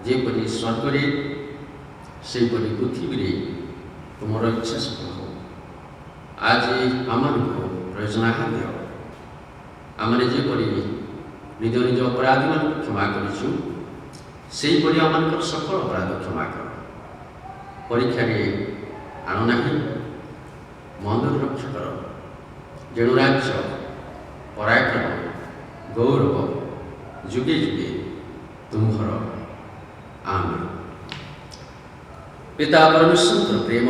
ଯେପରି ସ୍ୱର୍ଗରେ ସେହିପରି ପୃଥିବୀରେ ତୁମର ଇଚ୍ଛା ସଫଳ ହେଉ। ଆଜି ଆମମାନଙ୍କୁ ପ୍ରୟୋଜନ ଦିଅ, ଆମେ ଯେପରି ନିଜ ନିଜ ଅପରାଧୀମାନଙ୍କୁ କ୍ଷମା କରିଛୁ ସେହିପରି ଆମମାନଙ୍କର ସକଳ ଅପରାଧ କ୍ଷମା କର। ପରୀକ୍ଷାରେ ଆଣ ନାହିଁ, ମନ୍ଦରୁ ରକ୍ଷା କର। ଯେଣୁ ରାଜ୍ୟ, ପରାକ୍ରମ, ଗୌରବ ଯୁଗେ ଯୁଗେ ତୁମ୍ଭର, ଆମେନ୍। ପିତା ପରମେଶ୍ୱରଙ୍କର ପ୍ରେମ,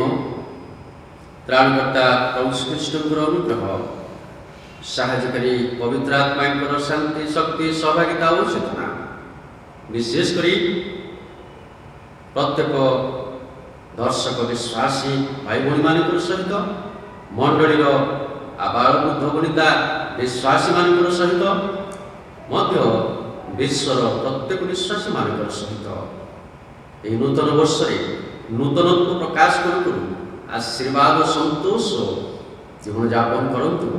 ତ୍ରାଣକର୍ତ୍ତା ପ୍ରଭୁ ଶ୍ରୀକୃଷ୍ଣଙ୍କର ଅନୁଗ୍ରହ, ସାହାଯ୍ୟକାରୀ ପବିତ୍ର ଆତ୍ମାଙ୍କର ଶାନ୍ତି, ଶକ୍ତି, ସହଭାଗିତା ଓ ଚେତନା ବିଶେଷ କରି ପ୍ରତ୍ୟେକ ଦର୍ଶକ ବିଶ୍ୱାସୀ ଭାଇ ଭଉଣୀମାନଙ୍କର ସହିତ, ମଣ୍ଡଳୀର ଆବାଳ ବୃଦ୍ଧ ବନିତା ବିଶ୍ୱାସୀମାନଙ୍କର ସହିତ, ମଧ୍ୟ ବିଶ୍ୱର ପ୍ରତ୍ୟେକ ବିଶ୍ୱାସୀମାନଙ୍କର ସହିତ ଏହି ନୂତନ ବର୍ଷରେ ନୂତନତ୍ୱ ପ୍ରକାଶ କରୁ କରୁ ଆଶୀର୍ବାଦ, ସନ୍ତୋଷ ଜୀବନଯାପନ କରନ୍ତୁ।